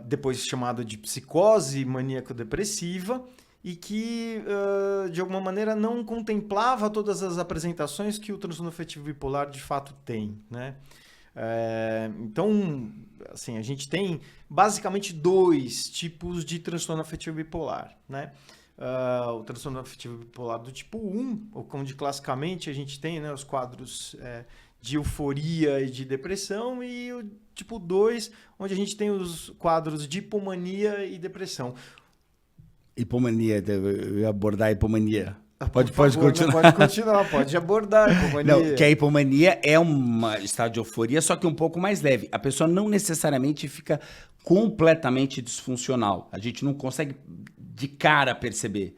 depois chamado de psicose maníaco depressiva e que de alguma maneira não contemplava todas as apresentações que o transtorno afetivo bipolar de fato tem, né? Então, assim, a gente tem basicamente 2 tipos de transtorno afetivo bipolar, né? O transtorno afetivo bipolar do tipo 1, ou onde classicamente a gente tem, né, os quadros de euforia e de depressão, e o tipo 2, onde a gente tem os quadros de hipomania e depressão. Hipomania, eu ia abordar a hipomania. Pode continuar. Pode continuar, pode abordar a hipomania. Não, que a hipomania é um estado de euforia, só que um pouco mais leve. A pessoa não necessariamente fica completamente disfuncional. A gente não consegue de cara perceber,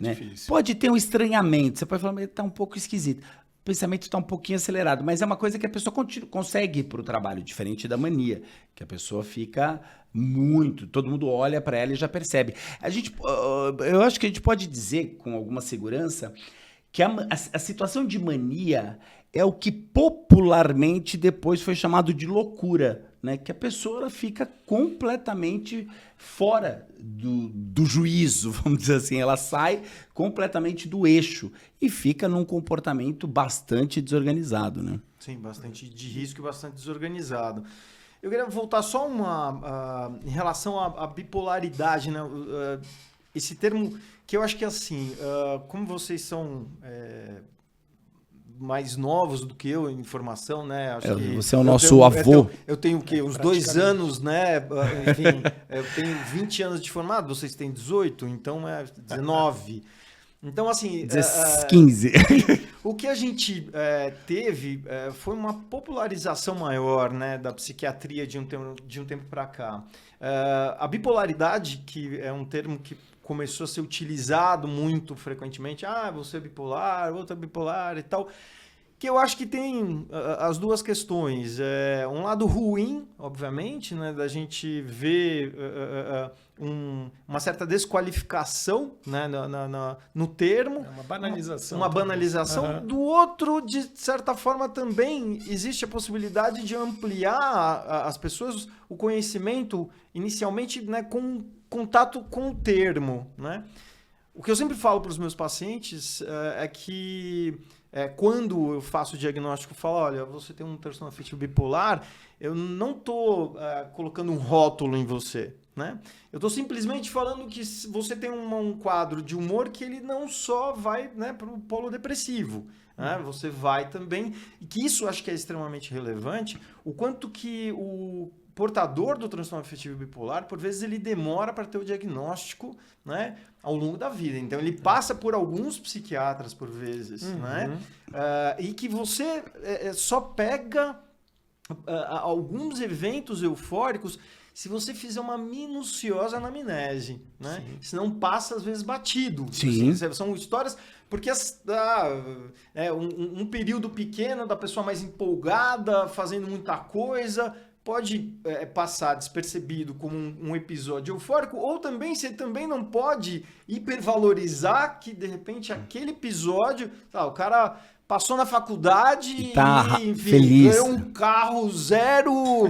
né? Difícil. Pode ter um estranhamento, você pode falar, mas tá um pouco esquisito. O pensamento está um pouquinho acelerado, mas é uma coisa que a pessoa consegue ir para o trabalho, diferente da mania, que a pessoa fica muito, todo mundo olha para ela e já percebe. Eu acho que a gente pode dizer com alguma segurança que a situação de mania é o que popularmente depois foi chamado de loucura, né? Que a pessoa ela fica completamente fora do juízo, vamos dizer assim, ela sai completamente do eixo e fica num comportamento bastante desorganizado, né? Sim, bastante de risco e bastante desorganizado. Eu queria voltar só em relação à bipolaridade, né? Esse termo que eu acho que assim, como vocês são mais novos do que eu em formação, né? Acho que você é o nosso avô. Eu tenho o quê? Uns 2 anos, né? Enfim, eu tenho 20 anos de formado, vocês têm 18, então 19. Então, assim... 15. O que a gente teve foi uma popularização maior, né, da psiquiatria de um tempo para cá. A bipolaridade, que é um termo que começou a ser utilizado muito frequentemente, você é bipolar, outro é bipolar e tal, que eu acho que tem as duas questões. Um lado ruim, obviamente, né, da gente ver uma certa desqualificação, né, no termo. Uma banalização. Uma banalização. Uhum. Do outro, de certa forma, também existe a possibilidade de ampliar as pessoas, o conhecimento, inicialmente, né, com contato com o termo, né? O que eu sempre falo para os meus pacientes é que quando eu faço o diagnóstico, eu falo, olha, você tem um transtorno afetivo bipolar, eu não estou colocando um rótulo em você, né? Eu estou simplesmente falando que você tem um quadro de humor que ele não só vai, né, para o polo depressivo, né? Você vai também, e que isso eu acho que é extremamente relevante, o quanto que o portador do transtorno afetivo bipolar, por vezes ele demora para ter o diagnóstico, né, ao longo da vida. Então ele passa por alguns psiquiatras por vezes, né? E que você só pega alguns eventos eufóricos se você fizer uma minuciosa anamnese, né? Senão passa às vezes batido. Sim. Assim, são histórias porque um período pequeno da pessoa mais empolgada, fazendo muita coisa, pode passar despercebido como um episódio eufórico, ou também você também não pode hipervalorizar que, de repente, aquele episódio, o cara passou na faculdade e tá enfim, feliz, ganhou um carro zero,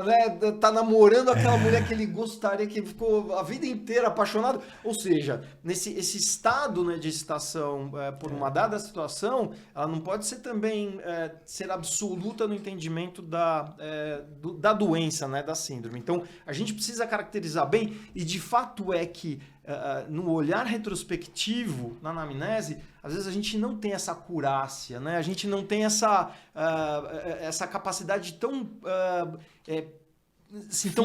né, tá namorando aquela mulher que ele gostaria, que ficou a vida inteira apaixonado. Ou seja, esse estado, né, de excitação por uma dada situação, ela não pode ser também ser absoluta no entendimento da doença, né, da síndrome. Então, a gente precisa caracterizar bem, e de fato é que no olhar retrospectivo, na anamnese, às vezes a gente não tem essa acurácia, né? A gente não tem essa capacidade tão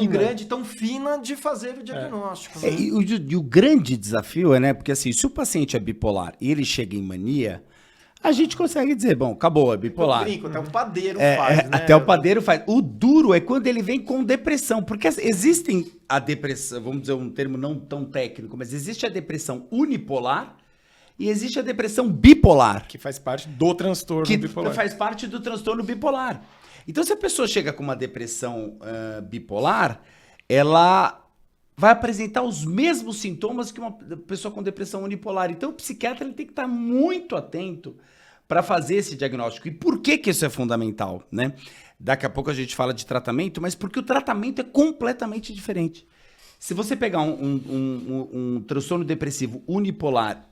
grande, tão fina de fazer o diagnóstico. Né? E o grande desafio é, né? Porque assim, se o paciente é bipolar e ele chega em mania, a gente consegue dizer, bom, acabou, é bipolar. Eu brinco, até o padeiro faz, né? Até o padeiro faz. O duro é quando ele vem com depressão, porque existem a depressão, vamos dizer um termo não tão técnico, mas existe a depressão unipolar e existe a depressão bipolar. Que faz parte do transtorno bipolar. Que faz parte do transtorno bipolar. Então, se a pessoa chega com uma depressão bipolar, ela vai apresentar os mesmos sintomas que uma pessoa com depressão unipolar. Então, o psiquiatra ele tem que estar muito atento para fazer esse diagnóstico. E por que isso é fundamental, né? Daqui a pouco a gente fala de tratamento, mas porque o tratamento é completamente diferente. Se você pegar um transtorno depressivo unipolar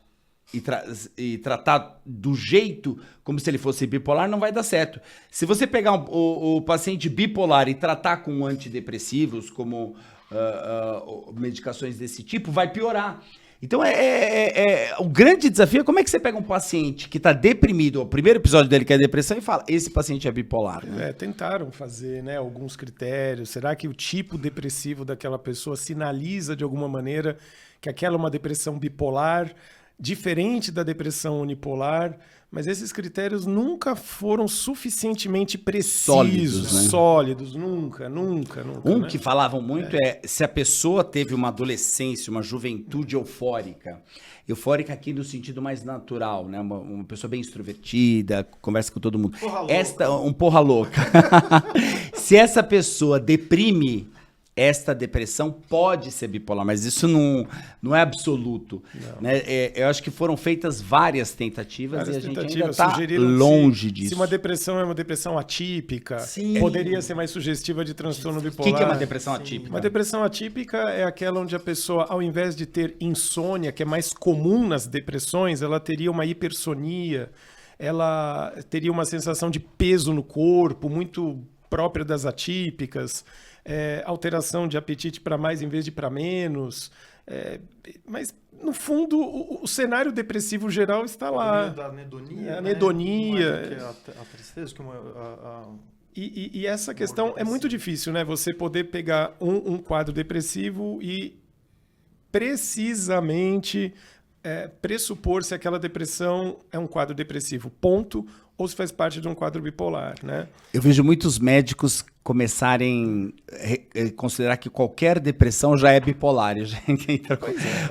e tratar do jeito como se ele fosse bipolar, não vai dar certo. Se você pegar o paciente bipolar e tratar com antidepressivos, como medicações desse tipo, vai piorar. Então, o grande desafio é como é que você pega um paciente que está deprimido, o primeiro episódio dele que é depressão, e fala, esse paciente é bipolar. Né? Tentaram fazer, né, alguns critérios. Será que o tipo depressivo daquela pessoa sinaliza de alguma maneira que aquela é uma depressão bipolar, diferente da depressão unipolar? Mas esses critérios nunca foram suficientemente precisos, sólidos, nunca. Né? Que falavam muito é se a pessoa teve uma adolescência, uma juventude eufórica aqui no sentido mais natural, né? Uma pessoa bem extrovertida, conversa com todo mundo. Porra louca. Se essa pessoa deprime, esta depressão pode ser bipolar, mas isso não é absoluto. Né? Eu acho que foram feitas várias tentativas e a gente ainda está longe disso. Se uma depressão é uma depressão atípica, poderia ser mais sugestiva de transtorno bipolar. O que é uma depressão atípica? Uma depressão atípica é aquela onde a pessoa, ao invés de ter insônia, que é mais comum nas depressões, ela teria uma hipersonia, ela teria uma sensação de peso no corpo, muito própria das atípicas, alteração de apetite para mais em vez de para menos. Mas, no fundo, o cenário depressivo geral está lá. Da anedonia. Anedonia. A tristeza, E essa questão é muito difícil, né? Você poder pegar um quadro depressivo e precisamente pressupor se aquela depressão é um quadro depressivo, ponto, ou se faz parte de um quadro bipolar, né? Eu vejo muitos médicos começarem a considerar que qualquer depressão já é bipolar.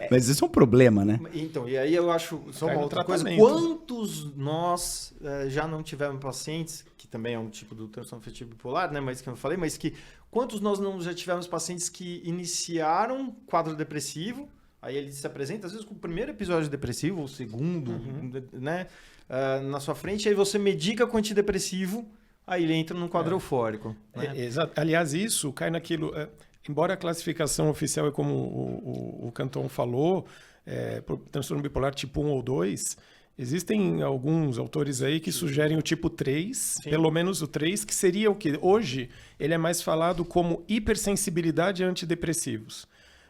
Mas isso é um problema, né? Então, e aí eu acho só uma outra coisa. Quantos nós já não tivemos pacientes, que também é um tipo do transtorno afetivo bipolar, né? Mas que eu falei, mas que quantos nós não já tivemos pacientes que iniciaram quadro depressivo, aí ele se apresenta, às vezes, com o primeiro episódio depressivo, ou o segundo, né? Na sua frente, aí você medica com antidepressivo, aí ele entra num quadro eufórico. Né? Exato. Aliás, isso cai naquilo... embora a classificação oficial é como o Canton falou, por transtorno bipolar tipo 1 ou 2, existem alguns autores aí que sugerem o tipo 3, Sim. pelo menos o 3, que seria o que hoje ele é mais falado como hipersensibilidade a antidepressivos.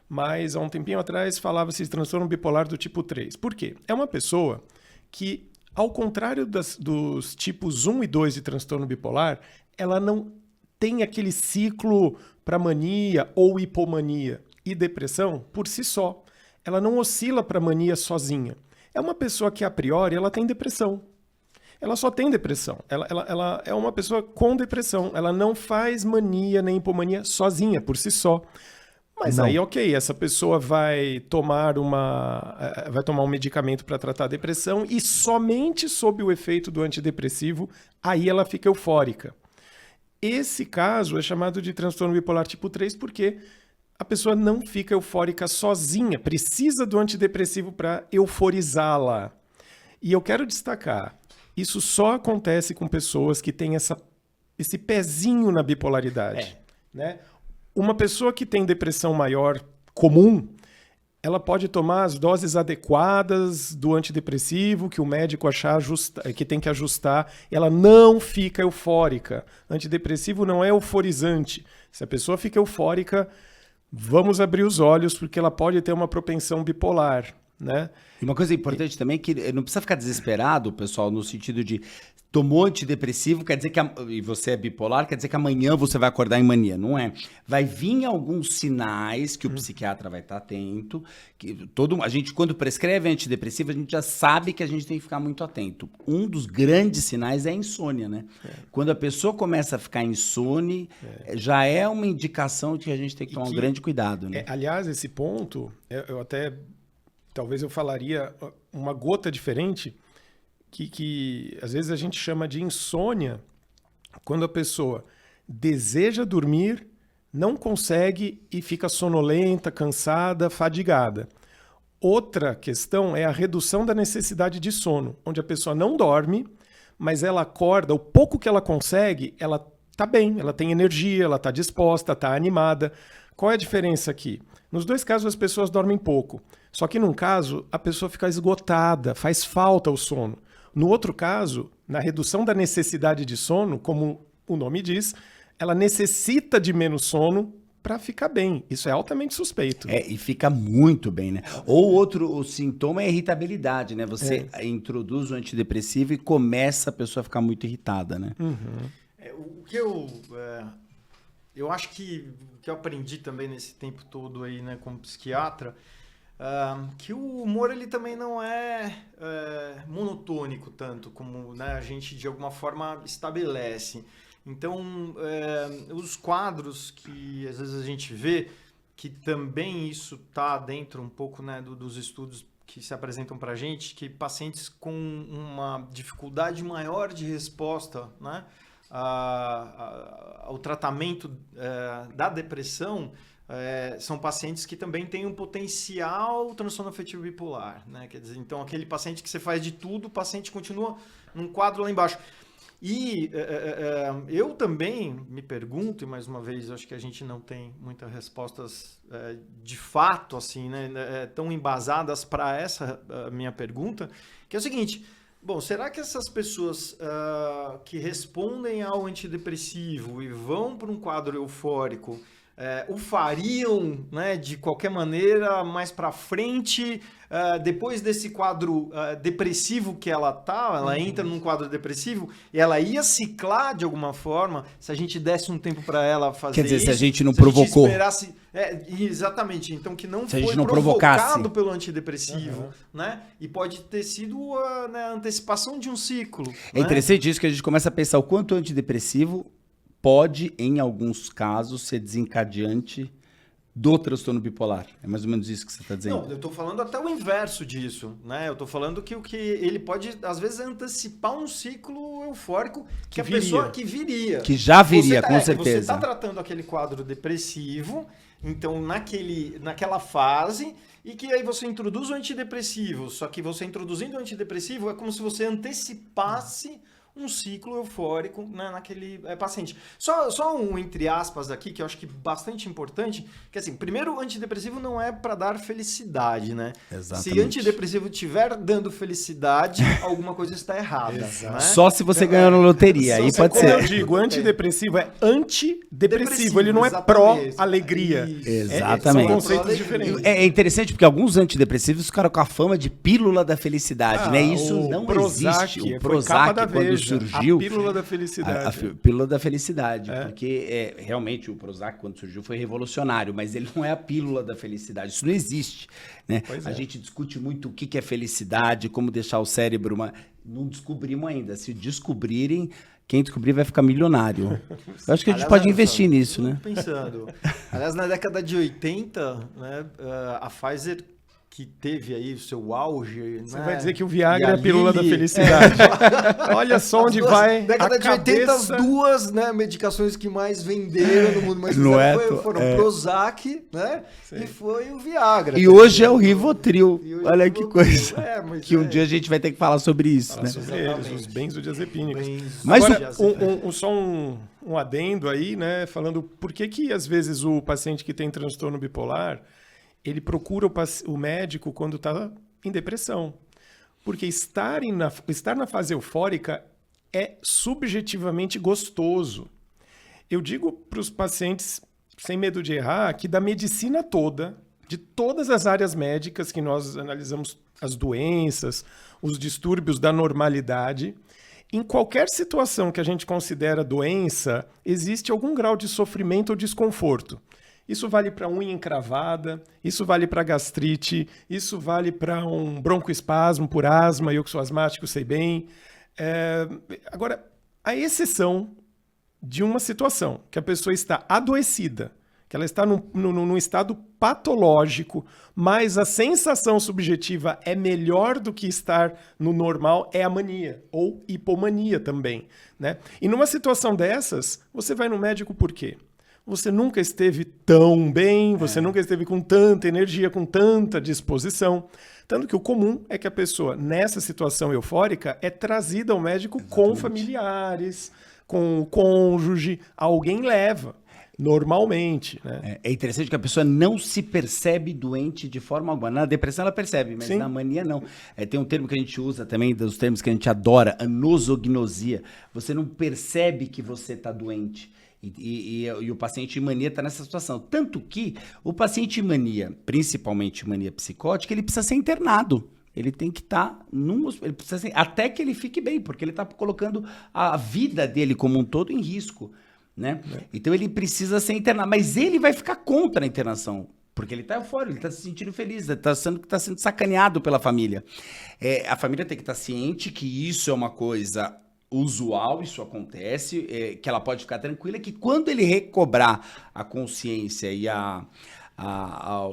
Mas há um tempinho atrás falava-se de transtorno bipolar do tipo 3. Por quê? É uma pessoa que, ao contrário dos tipos 1 e 2 de transtorno bipolar, ela não tem aquele ciclo para mania ou hipomania e depressão por si só. Ela não oscila para mania sozinha. É uma pessoa que, a priori, ela tem depressão. Ela só tem depressão. Ela é uma pessoa com depressão. Ela não faz mania nem hipomania sozinha, por si só. Mas aí, ok, essa pessoa vai tomar um medicamento para tratar a depressão e somente sob o efeito do antidepressivo, aí ela fica eufórica. Esse caso é chamado de transtorno bipolar tipo 3 porque a pessoa não fica eufórica sozinha, precisa do antidepressivo para euforizá-la. E eu quero destacar, isso só acontece com pessoas que têm esse pezinho na bipolaridade. Né? Uma pessoa que tem depressão maior comum, ela pode tomar as doses adequadas do antidepressivo que o médico achar que tem que ajustar. Ela não fica eufórica. Antidepressivo não é euforizante. Se a pessoa fica eufórica, vamos abrir os olhos, porque ela pode ter uma propensão bipolar. Né? E uma coisa importante também é que não precisa ficar desesperado, pessoal, no sentido de tomou antidepressivo, quer dizer e você é bipolar, quer dizer que amanhã você vai acordar em mania. Não é. Vai vir alguns sinais que o psiquiatra vai estar atento. A gente, quando prescreve antidepressivo, a gente já sabe que a gente tem que ficar muito atento. Um dos grandes sinais é a insônia, né? Quando a pessoa começa a ficar insone, já é uma indicação de que a gente tem que tomar um grande cuidado. Né? Aliás, esse ponto, talvez eu falaria uma gota diferente, que às vezes a gente chama de insônia, quando a pessoa deseja dormir, não consegue e fica sonolenta, cansada, fadigada. Outra questão é a redução da necessidade de sono, onde a pessoa não dorme, mas ela acorda, o pouco que ela consegue, ela está bem, ela tem energia, ela está disposta, está animada. Qual é a diferença aqui? Nos dois casos as pessoas dormem pouco, só que num caso a pessoa fica esgotada, faz falta o sono. No outro caso, na redução da necessidade de sono, como o nome diz, ela necessita de menos sono para ficar bem. Isso é altamente suspeito. E fica muito bem, né? Ou o sintoma é a irritabilidade, né? Você introduz o antidepressivo e começa a pessoa a ficar muito irritada, né? O que eu acho que eu aprendi também nesse tempo todo aí, né, como psiquiatra, que o humor ele também não é monotônico tanto como, né, a gente de alguma forma estabelece. Então, os quadros que às vezes a gente vê, que também isso está dentro um pouco, né, dos estudos que se apresentam para a gente, que pacientes com uma dificuldade maior de resposta, né, ao tratamento da depressão, são pacientes que também têm um potencial transtorno afetivo bipolar, né? Quer dizer, então aquele paciente que você faz de tudo, o paciente continua num quadro lá embaixo. E eu também me pergunto, e mais uma vez acho que a gente não tem muitas respostas de fato assim, né, tão embasadas para essa minha pergunta, que é o seguinte: bom, será que essas pessoas que respondem ao antidepressivo e vão para um quadro eufórico o fariam, né, de qualquer maneira mais para frente, depois desse quadro depressivo que ela entra num quadro depressivo, e ela ia ciclar de alguma forma, se a gente desse um tempo para ela fazer isso. Quer dizer, se a gente não provocou. Exatamente, então que não se foi não provocado pelo antidepressivo, né? E pode ter sido a antecipação de um ciclo. É interessante isso, que a gente começa a pensar o quanto o antidepressivo pode, em alguns casos, ser desencadeante do transtorno bipolar. É mais ou menos isso que você está dizendo. Não, eu estou falando até o inverso disso, né? Eu estou falando que ele pode, às vezes, antecipar um ciclo eufórico que a pessoa que viria. Que já viria, com certeza. Você está tratando aquele quadro depressivo, então naquela fase, e que aí você introduz o antidepressivo. Só que você introduzindo o antidepressivo é como se você antecipasse um ciclo eufórico, né, naquele paciente. Só um entre aspas aqui, que eu acho que bastante importante, que assim, primeiro, antidepressivo não é para dar felicidade, né? Exatamente. Se antidepressivo estiver dando felicidade, alguma coisa está errada. Né? Só se você ganhou na loteria, aí pode Como ser. eu digo, antidepressivo é antidepressivo, ele não é exatamente. pró-alegria. Exatamente. São conceitos diferentes. É interessante porque alguns antidepressivos ficaram com a fama de pílula da felicidade, né? Isso o não Prozac, existe. O foi capa Prozac, da quando Veja, surgiu... a pílula da felicidade. A pílula da felicidade, porque realmente o Prozac, quando surgiu, foi revolucionário, mas ele não é a pílula da felicidade, isso não existe, né? A gente discute muito o que é felicidade, como deixar o cérebro... Não descobrimos ainda, se descobrirem, quem descobrir vai ficar milionário. Eu acho que a gente pode investir nisso, né? Pensando. Aliás, na década de 80, né, a Pfizer, que teve aí o seu auge... Você né, vai dizer que o Viagra é a pílula da felicidade. Olha só onde vai década a de 80, cabeça... as duas, né, medicações que mais venderam no mundo, mas foram o Prozac, né, e foi o Viagra. E hoje é o Rivotril. Olha que Rivotril. coisa. Que um dia a gente vai ter que falar sobre isso, né? Sobre eles, os benzodiazepínicos. Mas agora, só um adendo aí, né, falando por que às vezes o paciente que tem transtorno bipolar, ele procura o médico quando está em depressão. Porque estar na fase eufórica é subjetivamente gostoso. Eu digo para os pacientes, sem medo de errar, que da medicina toda, de todas as áreas médicas que nós analisamos as doenças, os distúrbios da normalidade, em qualquer situação que a gente considera doença, existe algum grau de sofrimento ou desconforto. Isso vale para unha encravada, isso vale para gastrite, isso vale para um broncoespasmo por asma, eu que sou asmático sei bem. Agora, a exceção de uma situação que a pessoa está adoecida, que ela está num estado patológico, mas a sensação subjetiva é melhor do que estar no normal, é a mania, ou hipomania também, né? E numa situação dessas, você vai no médico por quê? Você nunca esteve tão bem, você nunca esteve com tanta energia, com tanta disposição. Tanto que o comum é que a pessoa, nessa situação eufórica, é trazida ao médico com familiares, com o cônjuge, alguém leva, normalmente. Né? É interessante que a pessoa não se percebe doente de forma alguma. Na depressão ela percebe, mas na mania não. Tem um termo que a gente usa também, dos termos que a gente adora, a nosognosia. Você não percebe que você está doente. E o paciente em mania está nessa situação. Tanto que o paciente em mania, principalmente mania psicótica, ele precisa ser internado. Ele tem que estar até que ele fique bem, porque ele está colocando a vida dele como um todo em risco, né? Então ele precisa ser internado, mas ele vai ficar contra a internação. Porque ele está eufórico, ele está se sentindo feliz, ele está sendo sacaneado pela família. A família tem que estar ciente que isso é uma coisa usual, isso acontece, que ela pode ficar tranquila, que quando ele recobrar a consciência e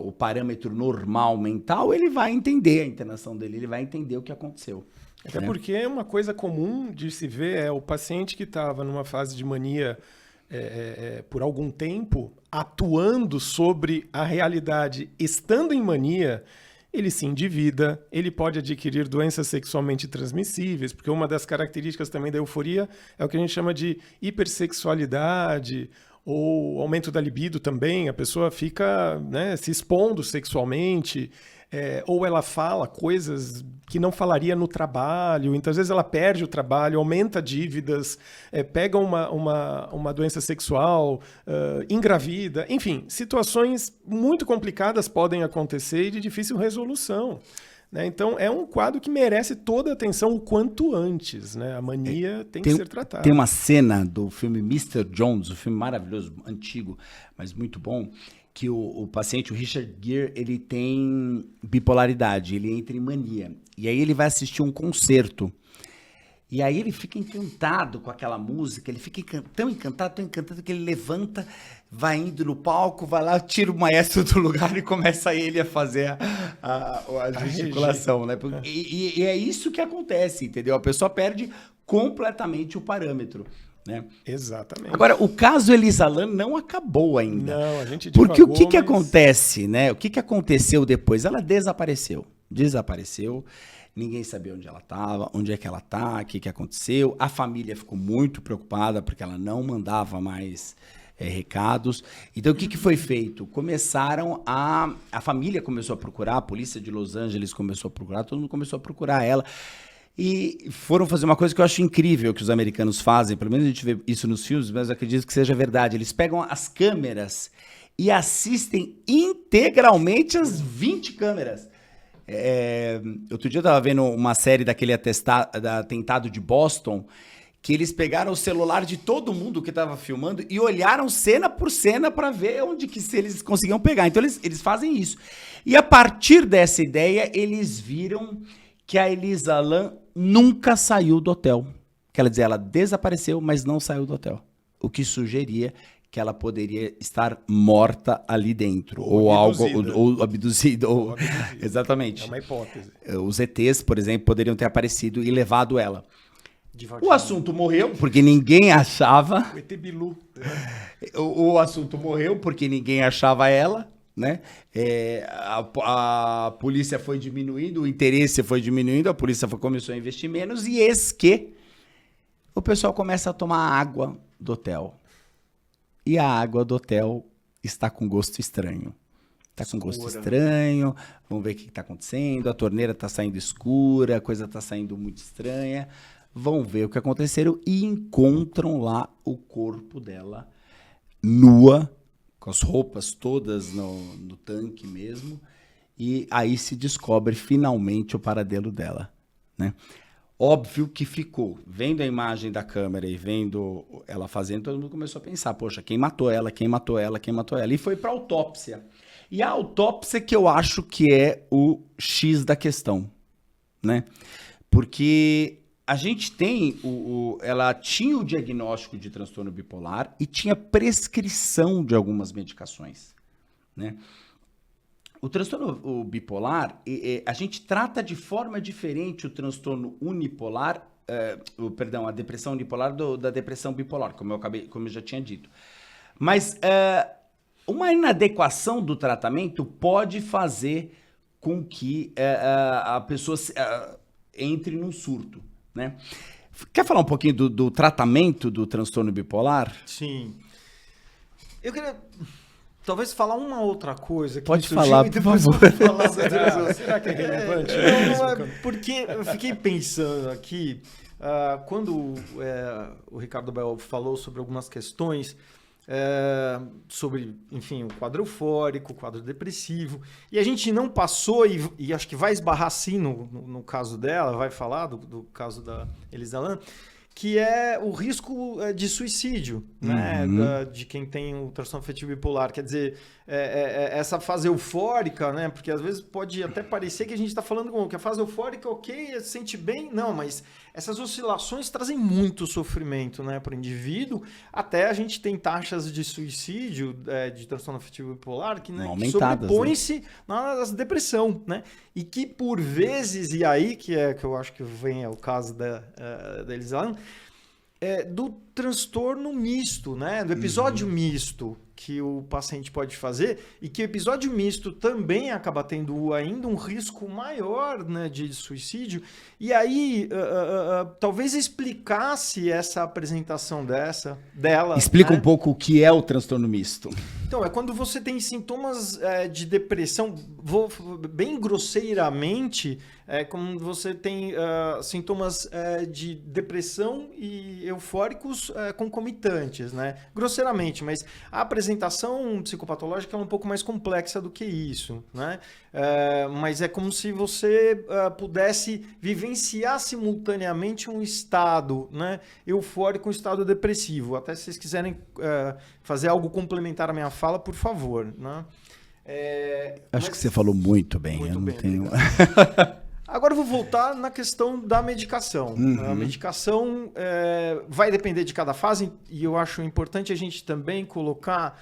o parâmetro normal mental, ele vai entender a internação dele, ele vai entender o que aconteceu. Até porque é uma coisa comum de se ver, o paciente que estava numa fase de mania por algum tempo, atuando sobre a realidade, estando em mania, ele se endivida, ele pode adquirir doenças sexualmente transmissíveis, porque uma das características também da euforia é o que a gente chama de hipersexualidade, ou aumento da libido também, a pessoa fica, né, se expondo sexualmente, ou ela fala coisas que não falaria no trabalho, então às vezes ela perde o trabalho, aumenta dívidas, pega uma doença sexual, engravida, enfim, situações muito complicadas podem acontecer e de difícil resolução. Né? Então é um quadro que merece toda a atenção o quanto antes, né? A mania tem que ser tratada. Tem uma cena do filme Mr. Jones, um filme maravilhoso, antigo, mas muito bom, que o paciente, o Richard Gere, ele tem bipolaridade, ele entra em mania. E aí ele vai assistir um concerto. E aí ele fica encantado com aquela música, ele fica tão encantado que ele levanta, vai indo no palco, vai lá, tira o maestro do lugar e começa ele a fazer a gesticulação, né? E é isso que acontece, entendeu? A pessoa perde completamente o parâmetro. Né? Exatamente. Agora, o caso Elisa Lam não acabou ainda. Não, a gente porque o que acontece, né? O que aconteceu depois? Ela desapareceu. Ninguém sabia onde ela estava, onde é que ela está, o que aconteceu. A família ficou muito preocupada porque ela não mandava mais recados. Então, o que foi feito? A família começou a procurar, a polícia de Los Angeles começou a procurar, todo mundo começou a procurar ela. E foram fazer uma coisa que eu acho incrível que os americanos fazem, pelo menos a gente vê isso nos filmes, mas eu acredito que seja verdade. Eles pegam as câmeras e assistem integralmente as 20 câmeras. Outro dia eu estava vendo uma série daquele atentado de Boston, que eles pegaram o celular de todo mundo que estava filmando e olharam cena por cena para ver se eles conseguiam pegar. Então eles fazem isso. E a partir dessa ideia, eles viram que a Elisa Lam nunca saiu do hotel. Quer dizer, ela desapareceu, mas não saiu do hotel. O que sugeria que ela poderia estar morta ali dentro. Ou abduzida. Exatamente. É uma hipótese. Os ETs, por exemplo, poderiam ter aparecido e levado ela. O assunto morreu, porque ninguém achava... O ET Bilu. O assunto morreu, porque ninguém achava ela, né? A polícia foi diminuindo, o interesse foi diminuindo, a polícia começou a investir menos, e eis que o pessoal começa a tomar água do hotel. E a água do hotel está com gosto estranho. Está com gosto estranho, vamos ver o que está acontecendo, a torneira está saindo escura, a coisa está saindo muito estranha. Vão ver o que aconteceu e encontram lá o corpo dela nua, com as roupas todas no tanque mesmo, e aí se descobre finalmente o paradelo dela, né? Óbvio que ficou, vendo a imagem da câmera e vendo ela fazendo, todo mundo começou a pensar, poxa, quem matou ela, quem matou ela, quem matou ela? E foi para autópsia. E a autópsia que eu acho que é o X da questão, né? Porque a gente tem, ela tinha o diagnóstico de transtorno bipolar e tinha prescrição de algumas medicações, né? O transtorno bipolar, a gente trata de forma diferente o transtorno unipolar, a depressão unipolar da depressão bipolar, como eu já tinha dito. Mas uma inadequação do tratamento pode fazer com que a pessoa entre num surto, né? Quer falar um pouquinho do tratamento do transtorno bipolar? Sim. Eu queria talvez falar uma outra coisa. Que pode falar, por favor. Será que é relevante? Porque eu fiquei pensando aqui, quando o Ricardo Bell falou sobre algumas questões, sobre, enfim, o quadro eufórico, o quadro depressivo, e a gente não passou, e acho que vai esbarrar sim no caso dela, vai falar do caso da Elisa Lam, que é o risco de suicídio, né? De quem tem o transtorno afetivo bipolar. Quer dizer, essa fase eufórica, né? Porque às vezes pode até parecer que a gente está falando que a fase eufórica, ok, se sente bem. Não, mas essas oscilações trazem muito sofrimento, né, para o indivíduo. Até a gente tem taxas de suicídio, de transtorno afetivo bipolar, que, né, que sobrepõe-se na depressão, né? E que por vezes, e aí que eu acho que vem o caso da Elisa Lam, do transtorno misto, né? Do episódio misto que o paciente pode fazer, e que o episódio misto também acaba tendo ainda um risco maior, né, de suicídio. E aí, talvez explicasse essa apresentação dela. Explica, né? um pouco o que é o transtorno misto. Então, é quando você tem sintomas de depressão, bem grosseiramente, como você tem sintomas de depressão e eufóricos concomitantes, né? Grosseiramente, mas a apresentação psicopatológica é um pouco mais complexa do que isso, né? Mas é como se você pudesse vivenciar simultaneamente um estado, né, eufórico, um estado depressivo. Até se vocês quiserem fazer algo complementar à minha fala, por favor, né? Acho que você falou muito bem. Muito eu não bem, tenho... Agora eu vou voltar na questão da medicação. A medicação vai depender de cada fase, e eu acho importante a gente também colocar,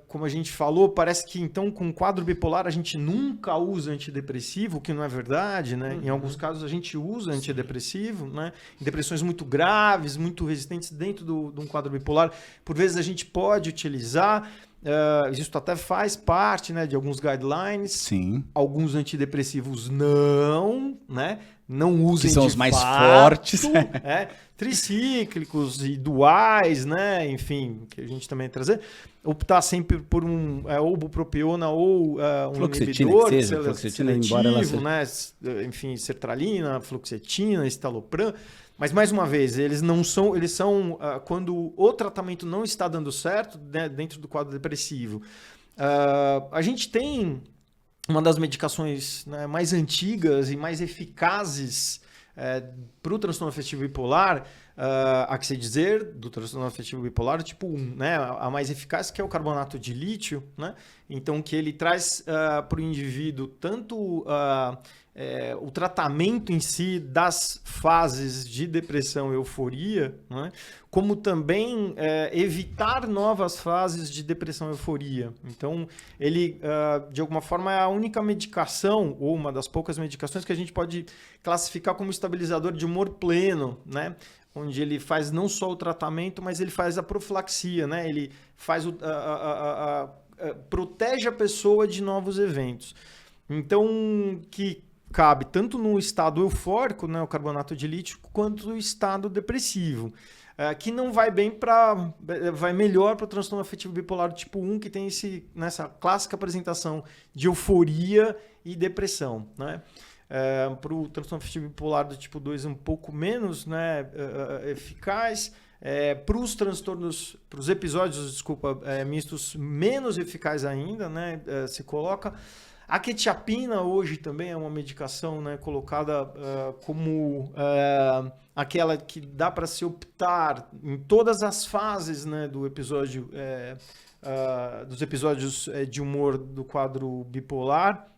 como a gente falou, parece que então com quadro bipolar a gente nunca usa antidepressivo, o que não é verdade, né? Em alguns casos a gente usa antidepressivo, né? Em depressões muito graves, muito resistentes dentro de um quadro bipolar, por vezes a gente pode utilizar. Isso até faz parte, né, de alguns guidelines. Sim. Alguns antidepressivos não, né? Não usem que são de os mais fato, fortes. tricíclicos e duais, né? Enfim, que a gente também trazer. Optar sempre por ou bupropiona ou um Fluoxetina, inibidor que seja, fluoxetina, embora ela seja... né? Enfim, sertralina, fluoxetina, estalopram. Mas, mais uma vez, eles são quando o tratamento não está dando certo, né, dentro do quadro depressivo. A gente tem uma das medicações, né, mais antigas e mais eficazes para o transtorno afetivo bipolar, há que se dizer, do transtorno afetivo bipolar tipo 1, né, a mais eficaz, que é o carbonato de lítio, né, então que ele traz para o indivíduo tanto o tratamento em si das fases de depressão e euforia, né, como também evitar novas fases de depressão e euforia. Então, ele, de alguma forma, é a única medicação, ou uma das poucas medicações que a gente pode classificar como estabilizador de humor pleno, né, onde ele faz não só o tratamento, mas ele faz a profilaxia, né, ele faz protege a pessoa de novos eventos. Então, que cabe tanto no estado eufórico, né, o carbonato de lítio, quanto no estado depressivo, que não vai vai melhor para o transtorno afetivo bipolar tipo 1, que tem nessa clássica apresentação de euforia e depressão, né? Para o transtorno afetivo bipolar do tipo 2 um pouco menos, né, eficaz. Para os episódios, mistos, menos eficaz ainda, né, se coloca. A quetiapina hoje também é uma medicação, né, colocada como aquela que dá para se optar em todas as fases, né, do episódio, dos episódios de humor do quadro bipolar.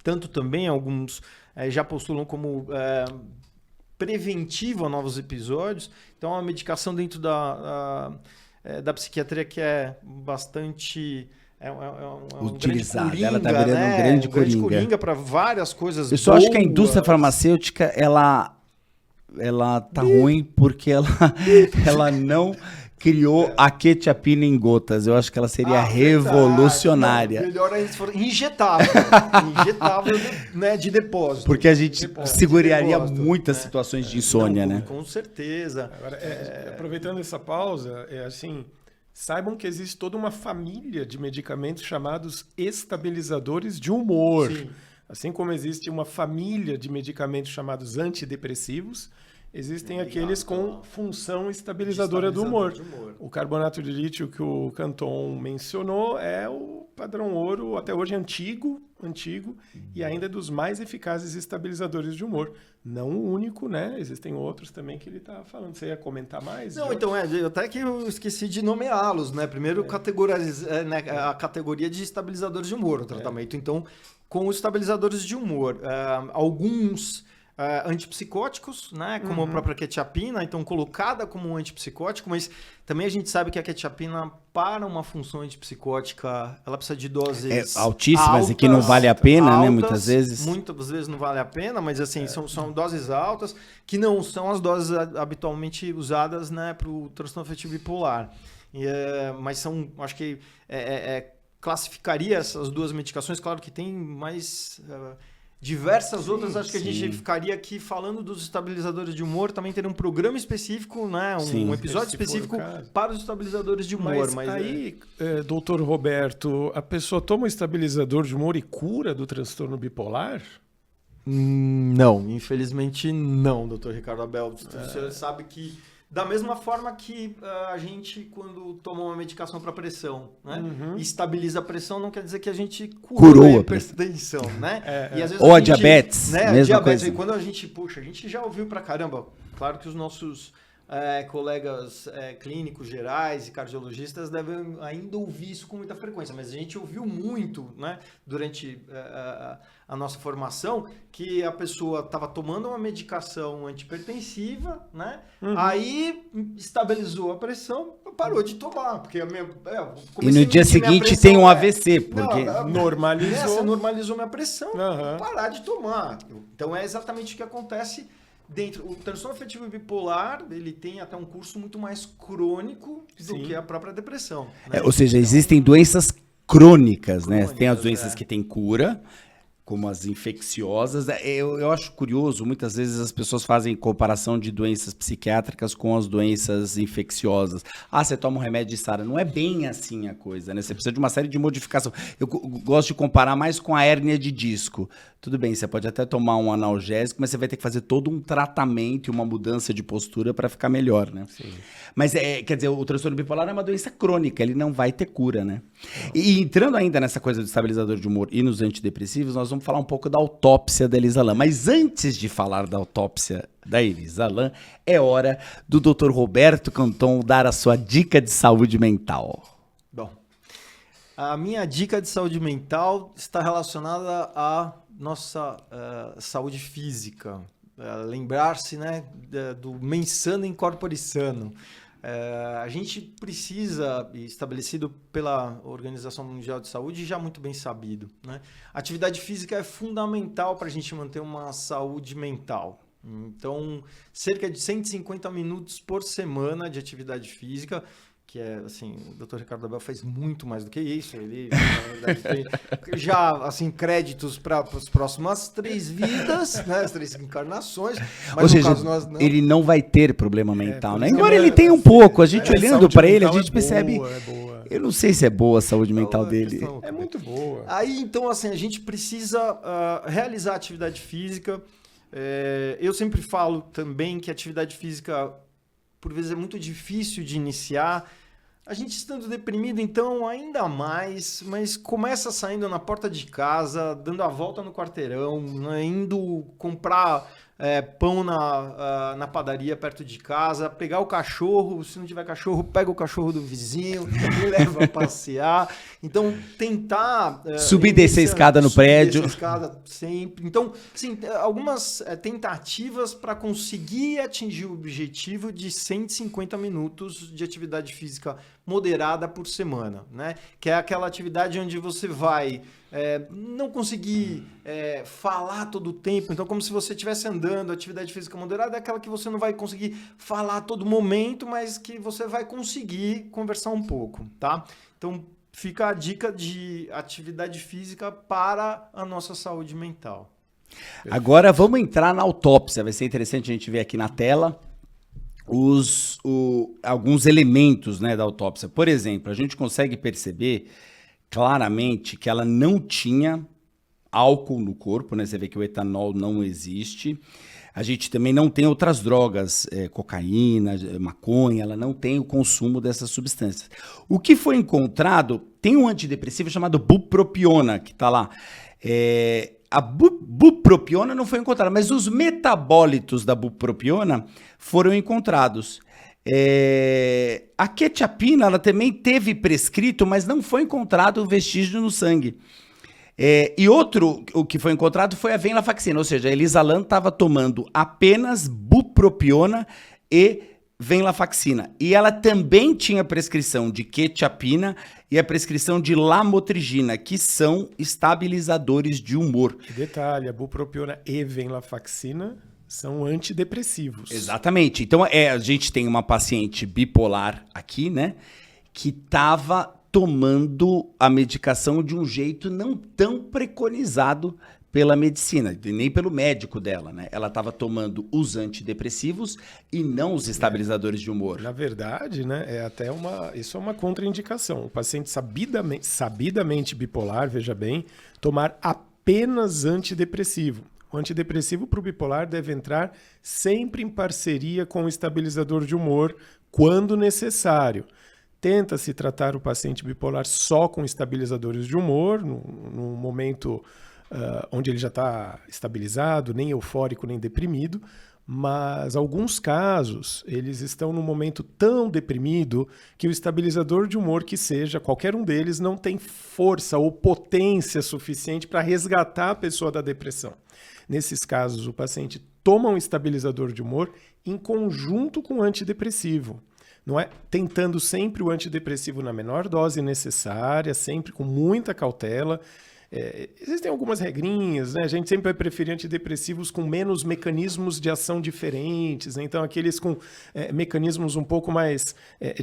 Tanto também alguns já postulam como preventiva a novos episódios. Então é uma medicação dentro da psiquiatria que é bastante... utilizada, coringa, ela está virando um grande coringa para várias coisas. Eu só acho que a indústria farmacêutica ela tá ruim porque ela não criou a quetiapina em gotas. Eu acho que ela seria revolucionária. Não, melhor ainda se for injetável. Injetável, né, de depósito. Porque a gente seguraria muitas situações de insônia, né? Com certeza. Agora, aproveitando essa pausa, assim... Saibam que existe toda uma família de medicamentos chamados estabilizadores de humor. Sim. Assim como existe uma família de medicamentos chamados antidepressivos, existem aqueles com função estabilizadora do humor. O carbonato de lítio que o Canton mencionou é o padrão ouro, até hoje antigo, e ainda dos mais eficazes estabilizadores de humor. Não o único, né? Existem outros também que ele está falando. Você ia comentar mais? Não, então, até que eu esqueci de nomeá-los, né? Primeiro, a categoria de estabilizadores de humor, o tratamento. Então, com os estabilizadores de humor, alguns... antipsicóticos, né, como a própria quetiapina, então colocada como um antipsicótico, mas também a gente sabe que a quetiapina, para uma função antipsicótica, ela precisa de doses altíssimas altas, e que não vale a pena, altas, né, muitas vezes. Muitas vezes não vale a pena, mas assim, são doses altas, que não são as doses habitualmente usadas, né, para o transtorno afetivo bipolar. Mas são, acho que classificaria essas duas medicações, claro que tem mais... diversas outras, acho que a gente ficaria aqui falando dos estabilizadores de humor, também teria um programa específico, né? Um episódio específico para os estabilizadores de humor. Mas aí, doutor Roberto, a pessoa toma um estabilizador de humor e cura do transtorno bipolar? Não, infelizmente não, doutor Ricardo Abel. Você sabe que da mesma forma que a gente, quando toma uma medicação para pressão, né, estabiliza a pressão, não quer dizer que a gente curou a hipertensão, né? E às vezes ou a diabetes, né, mesma diabetes. coisa. E quando a gente já ouviu pra caramba, claro que os nossos colegas clínicos gerais e cardiologistas devem ainda ouvir isso com muita frequência, mas a gente ouviu muito, né, durante a nossa formação, que a pessoa estava tomando uma medicação antihipertensiva, né, aí estabilizou a pressão, parou de tomar, porque e no dia seguinte tem um AVC, porque normalizou. Normalizou minha pressão, parar de tomar. Então é exatamente o que acontece o transtorno afetivo bipolar, ele tem até um curso muito mais crônico do que a própria depressão. Né? Ou seja, existem doenças crônicas, né? Tem as doenças é. que têm cura, como as infecciosas. Eu acho curioso, muitas vezes as pessoas fazem comparação de doenças psiquiátricas com as doenças infecciosas. Ah, você toma um remédio de sara. Não é bem assim a coisa, né? Você precisa de uma série de modificação. Eu gosto de comparar mais com a hérnia de disco. Tudo bem, você pode até tomar um analgésico, mas você vai ter que fazer todo um tratamento e uma mudança de postura para ficar melhor, né? Sim. Mas, quer dizer, o transtorno bipolar é uma doença crônica, ele não vai ter cura, né? E entrando ainda nessa coisa do estabilizador de humor e nos antidepressivos, nós vamos falar um pouco da autópsia da Elisa Lam. Mas antes de falar da autópsia da Elisa Lam, é hora do Dr. Roberto Canton dar a sua dica de saúde mental. Bom, a minha dica de saúde mental está relacionada à nossa saúde física. Lembrar-se, né, do mens sana in corpore sano. A gente precisa, estabelecido pela Organização Mundial de Saúde, já muito bem sabido, né? A atividade física é fundamental para a gente manter uma saúde mental. Então, cerca de 150 minutos por semana de atividade física, que é, assim, o Dr. Ricardo Abel faz muito mais do que isso. Ele, na verdade, tem já, assim, créditos para as próximas 3 vidas, né? As 3 encarnações. Mas, ou seja, caso, nós não... ele não vai ter problema mental, né? Embora ele tenha um pouco, a gente olhando para ele, a gente percebe... Boa. Eu não sei se é boa a saúde mental dele. É muito boa. Aí, então, assim, a gente precisa realizar atividade física. Eu sempre falo também que a atividade física, por vezes, é muito difícil de iniciar. A gente estando deprimido, então, ainda mais, mas começa saindo na porta de casa, dando a volta no quarteirão, né, indo comprar pão na padaria perto de casa, pegar o cachorro, se não tiver cachorro, pega o cachorro do vizinho e leva a passear. Então, tentar... subir e descer a escada no prédio. Descer a escada sempre. Então, sim, algumas tentativas para conseguir atingir o objetivo de 150 minutos de atividade física moderada por semana, né? Que é aquela atividade onde você vai não conseguir falar todo o tempo. Então, como se você estivesse andando, atividade física moderada é aquela que você não vai conseguir falar a todo momento, mas que você vai conseguir conversar um pouco, tá? Então, fica a dica de atividade física para a nossa saúde mental. Agora, vamos entrar na autópsia. Vai ser interessante a gente ver aqui na tela alguns elementos, né, da autópsia. Por exemplo, a gente consegue perceber claramente que ela não tinha álcool no corpo, né? Você vê que o etanol não existe. A gente também não tem outras drogas, cocaína, maconha, ela não tem o consumo dessas substâncias. O que foi encontrado, tem um antidepressivo chamado bupropiona, que está lá. A bupropiona não foi encontrada, mas os metabólitos da bupropiona foram encontrados. A quetiapina, ela também teve prescrito, mas não foi encontrado vestígio no sangue. O que foi encontrado foi a venlafaxina, ou seja, a Elisa Lam estava tomando apenas bupropiona e venlafaxina. E ela também tinha prescrição de quetiapina e a prescrição de lamotrigina, que são estabilizadores de humor. E detalhe, a bupropiona e venlafaxina são antidepressivos. Exatamente. Então, a gente tem uma paciente bipolar aqui, né, que estava tomando a medicação de um jeito não tão preconizado pela medicina, nem pelo médico dela, né? Ela estava tomando os antidepressivos e não os estabilizadores de humor. Na verdade, né, isso é uma contraindicação. O paciente sabidamente bipolar, veja bem, tomar apenas antidepressivo. O antidepressivo para o bipolar deve entrar sempre em parceria com o estabilizador de humor, quando necessário. Tenta-se tratar o paciente bipolar só com estabilizadores de humor, no momento onde ele já está estabilizado, nem eufórico, nem deprimido, mas alguns casos, eles estão num momento tão deprimido que o estabilizador de humor que seja, qualquer um deles, não tem força ou potência suficiente para resgatar a pessoa da depressão. Nesses casos, o paciente toma um estabilizador de humor em conjunto com o antidepressivo. Não é? Tentando sempre o antidepressivo na menor dose necessária, sempre com muita cautela. existem algumas regrinhas, né? A gente sempre vai preferir antidepressivos com menos mecanismos de ação diferentes, né? Então aqueles com mecanismos um pouco mais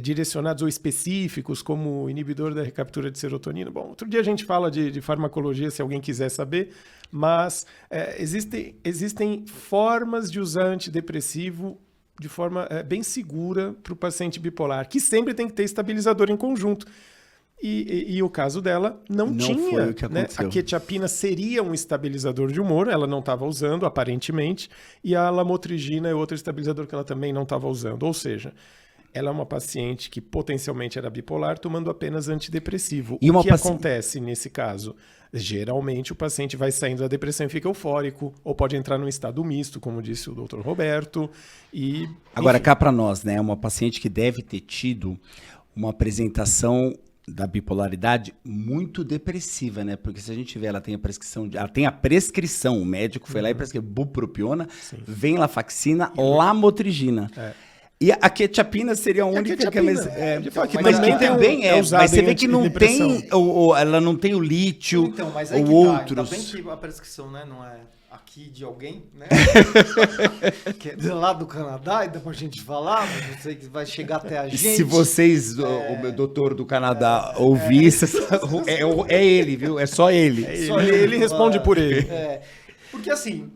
direcionados ou específicos, como o inibidor da recaptura de serotonina. Bom, outro dia a gente fala de farmacologia, se alguém quiser saber, mas existem formas de usar antidepressivo de forma bem segura para o paciente bipolar, que sempre tem que ter estabilizador em conjunto. E o caso dela não tinha. Foi o que né? aconteceu. A quetiapina seria um estabilizador de humor, ela não estava usando, aparentemente, e a lamotrigina é outro estabilizador que ela também não estava usando. Ou seja, ela é uma paciente que potencialmente era bipolar, tomando apenas antidepressivo. E o que acontece nesse caso? Geralmente o paciente vai saindo da depressão e fica eufórico, ou pode entrar num estado misto, como disse o Dr. Roberto. Agora, cá para nós, né? Uma paciente que deve ter tido uma apresentação da bipolaridade muito depressiva, né? Porque se a gente vê, ela tem a prescrição, o médico foi lá e prescreveu bupropiona, venlafaxina, lamotrigina. E a quetiapina seria a única que é mais... mas que também mas você vê que não tem, ela não tem o lítio, então, mas ou que outros. Ainda bem que a prescrição, né, não é aqui de alguém, né? Que é de lá do Canadá, e dá pra gente falar, mas não sei que vai chegar até a gente. Se vocês, o meu doutor do Canadá, ouvissem, é ele, viu? É só ele. Só ele responde por ele. Porque assim,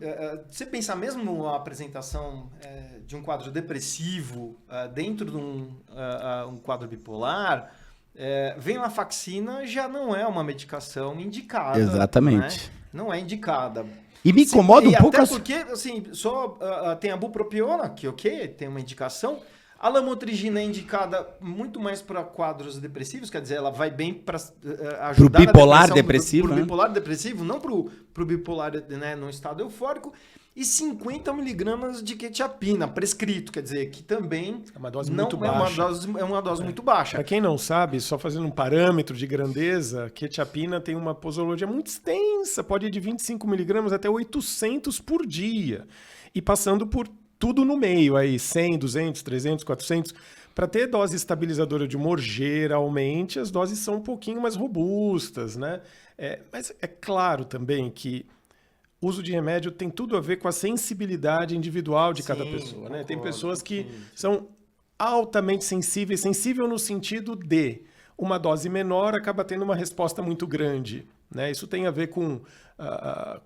você pensar mesmo a apresentação de um quadro depressivo dentro de um quadro bipolar, venlafaxina já não é uma medicação indicada. Exatamente. Né? Não é indicada. E me incomoda um pouco... Até porque, assim, só tem a bupropiona, que tem uma indicação. A lamotrigina é indicada muito mais para quadros depressivos, quer dizer, ela vai bem para ajudar pro bipolar depressivo, pro né? bipolar depressivo, não pro bipolar, né, no estado eufórico. E 50 miligramas de quetiapina prescrito, quer dizer, que também é uma dose não muito é baixa. Uma dose muito baixa. Para quem não sabe, só fazendo um parâmetro de grandeza, quetiapina tem uma posologia muito extensa, pode ir de 25 miligramas até 800 por dia. E passando por tudo no meio, aí 100, 200, 300, 400. Para ter dose estabilizadora de humor, geralmente as doses são um pouquinho mais robustas, né? Mas é claro também que o uso de remédio tem tudo a ver com a sensibilidade individual de cada pessoa, né? Tem pessoas que são altamente sensíveis, sensível no sentido de uma dose menor acaba tendo uma resposta muito grande, né? Isso tem a ver com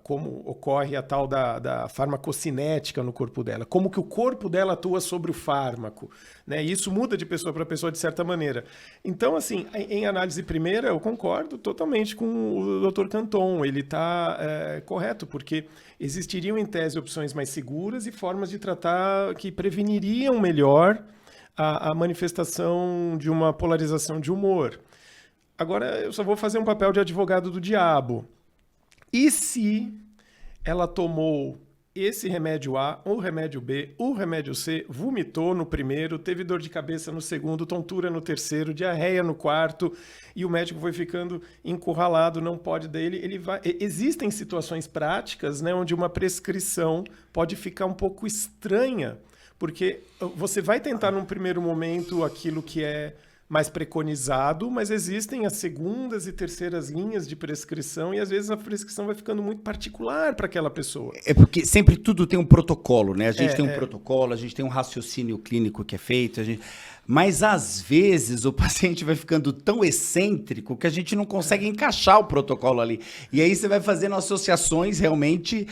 como ocorre a tal da farmacocinética no corpo dela, como que o corpo dela atua sobre o fármaco, né? E isso muda de pessoa para pessoa de certa maneira. Então, assim, em análise primeira, eu concordo totalmente com o Dr. Canton, ele está correto, porque existiriam em tese opções mais seguras e formas de tratar que preveniriam melhor a manifestação de uma polarização de humor. Agora, eu só vou fazer um papel de advogado do diabo. E se ela tomou esse remédio A, o remédio B, o remédio C, vomitou no primeiro, teve dor de cabeça no segundo, tontura no terceiro, diarreia no quarto, e o médico foi ficando encurralado, não pode dele, ele vai... Existem situações práticas, né, onde uma prescrição pode ficar um pouco estranha, porque você vai tentar num primeiro momento aquilo que é mais preconizado, mas existem as segundas e terceiras linhas de prescrição e às vezes a prescrição vai ficando muito particular para aquela pessoa. É porque sempre tudo tem um protocolo, né? A gente tem um protocolo, a gente tem um raciocínio clínico que é feito, mas às vezes o paciente vai ficando tão excêntrico que a gente não consegue encaixar o protocolo ali. E aí você vai fazendo associações realmente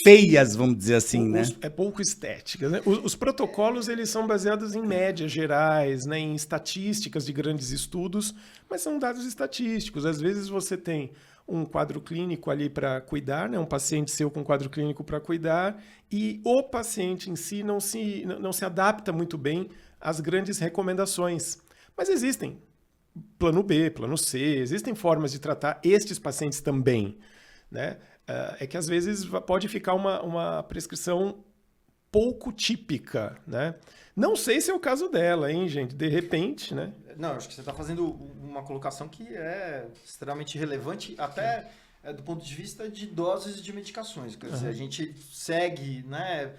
feias, vamos dizer assim, né? É pouco estéticas, né? Os protocolos, eles são baseados em médias gerais, né? Em estatísticas de grandes estudos, mas são dados estatísticos. Às vezes você tem um quadro clínico ali para cuidar, né? Um paciente seu com quadro clínico para cuidar, e o paciente em si não se adapta muito bem às grandes recomendações. Mas existem plano B, plano C, existem formas de tratar estes pacientes também, né? É que às vezes pode ficar uma prescrição pouco típica, né? Não sei se é o caso dela, hein, gente? De repente, né? Não, acho que você está fazendo uma colocação que é extremamente relevante, até do ponto de vista de doses de medicações. Quer dizer, a gente segue, né,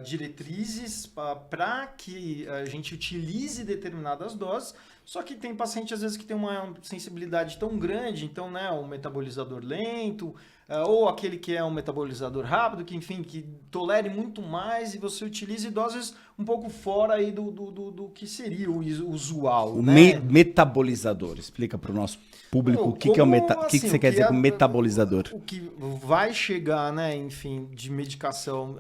diretrizes para que a gente utilize determinadas doses, só que tem paciente às vezes que tem uma sensibilidade tão grande, então, né, um metabolizador lento, ou aquele que é um metabolizador rápido, que enfim, que tolere muito mais e você utilize doses um pouco fora aí do que seria o usual, né? Metabolizador, explica para o nosso público o que é o que você quer dizer com metabolizador. O que vai chegar, né, enfim, de medicação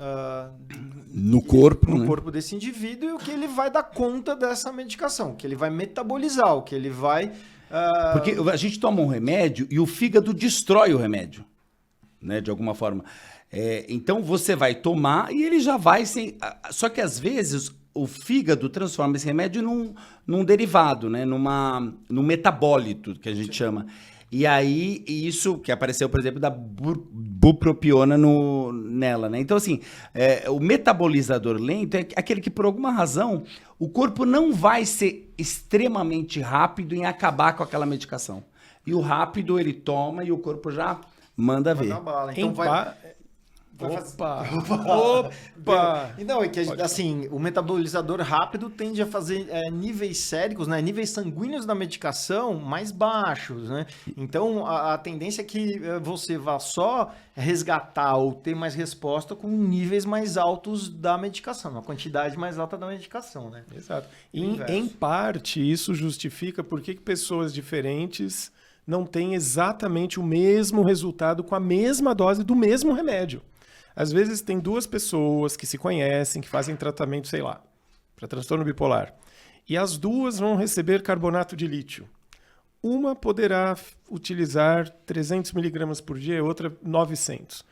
no corpo, corpo desse indivíduo e o que ele vai dar conta dessa medicação, o que ele vai metabolizar, o que ele vai... Porque a gente toma um remédio e o fígado destrói o remédio, né, de alguma forma. Então você vai tomar e ele já vai sem... Só que às vezes o fígado transforma esse remédio num derivado, né, num metabólito, que a gente chama. E aí, isso que apareceu, por exemplo, da bupropiona nela, né? Então, assim, o metabolizador lento é aquele que, por alguma razão, o corpo não vai ser extremamente rápido em acabar com aquela medicação. E o rápido ele toma e o corpo já manda ver. Bala. Então Opa! Não, é que assim, o metabolizador rápido tende a fazer níveis séricos, né, níveis sanguíneos da medicação mais baixos, né? Então a tendência é que você vá só resgatar ou ter mais resposta com níveis mais altos da medicação, uma quantidade mais alta da medicação, né? Exato. Em parte, isso justifica por que pessoas diferentes não têm exatamente o mesmo resultado com a mesma dose do mesmo remédio. Às vezes tem duas pessoas que se conhecem, que fazem tratamento, sei lá, para transtorno bipolar. E as duas vão receber carbonato de lítio. Uma poderá utilizar 300 miligramas por dia, outra 900.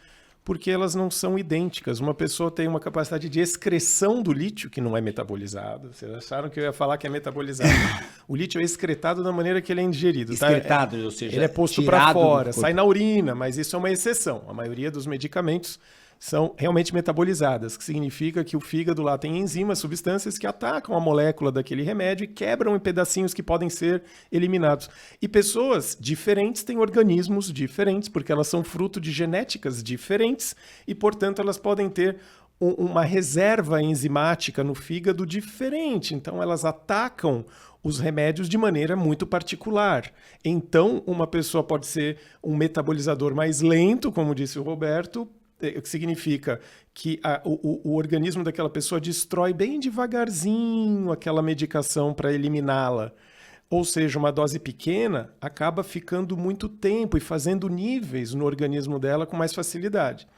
Porque elas não são idênticas. Uma pessoa tem uma capacidade de excreção do lítio, que não é metabolizado. Vocês acharam que eu ia falar que é metabolizado. O lítio é excretado da maneira que ele é ingerido. Excretado, ou seja, ele é posto para fora, sai na urina, mas isso é uma exceção. A maioria dos medicamentos são realmente metabolizadas, que significa que o fígado lá tem enzimas, substâncias que atacam a molécula daquele remédio e quebram em pedacinhos que podem ser eliminados. E pessoas diferentes têm organismos diferentes, porque elas são fruto de genéticas diferentes e, portanto, elas podem ter uma reserva enzimática no fígado diferente. Então, elas atacam os remédios de maneira muito particular. Então, uma pessoa pode ser um metabolizador mais lento, como disse o Roberto, o que significa que o organismo daquela pessoa destrói bem devagarzinho aquela medicação para eliminá-la. Ou seja, uma dose pequena acaba ficando muito tempo e fazendo níveis no organismo dela com mais facilidade.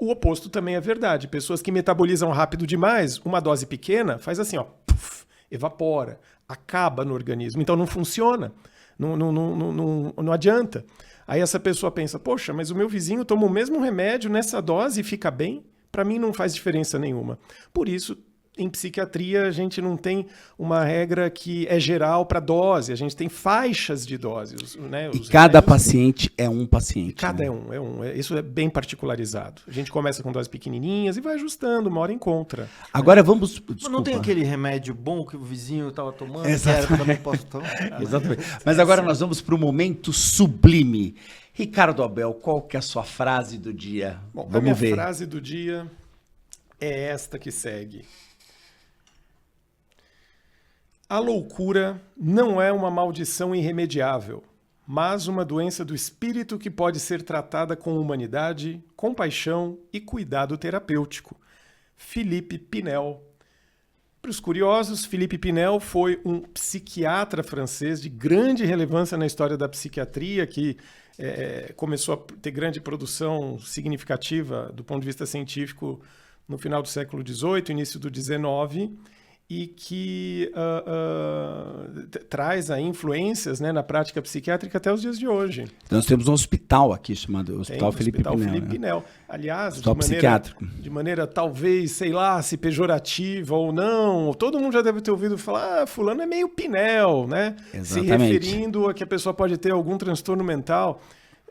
O oposto também é verdade. Pessoas que metabolizam rápido demais, uma dose pequena faz assim, ó, puff, evapora, acaba no organismo. Então não funciona, não adianta. Aí essa pessoa pensa, poxa, mas o meu vizinho toma o mesmo remédio nessa dose e fica bem? Para mim não faz diferença nenhuma. Por isso, em psiquiatria, a gente não tem uma regra que é geral para dose, a gente tem faixas de doses. Né? E cada paciente é um paciente. Cada né? é um. Isso é bem particularizado. A gente começa com doses pequenininhas e vai ajustando, uma hora encontra. Agora vamos... Desculpa. Mas não tem aquele remédio bom que o vizinho estava tomando? Exatamente. Que eu também posso tomar? Exatamente. Mas agora nós vamos para o momento sublime. Ricardo Abel, qual que é a sua frase do dia? Bom, vamos ver. A minha frase do dia é esta que segue. A loucura não é uma maldição irremediável, mas uma doença do espírito que pode ser tratada com humanidade, compaixão e cuidado terapêutico. Philippe Pinel. Para os curiosos, Philippe Pinel foi um psiquiatra francês de grande relevância na história da psiquiatria, que começou a ter grande produção significativa do ponto de vista científico no final do século XVIII, início do XIX, e que traz aí influências, né, na prática psiquiátrica até os dias de hoje. Nós temos um hospital aqui chamado Hospital Philippe Pinel. Aliás, de maneira talvez, sei lá, se pejorativa ou não, todo mundo já deve ter ouvido falar, fulano é meio Pinel, né? Exatamente. Se referindo a que a pessoa pode ter algum transtorno mental.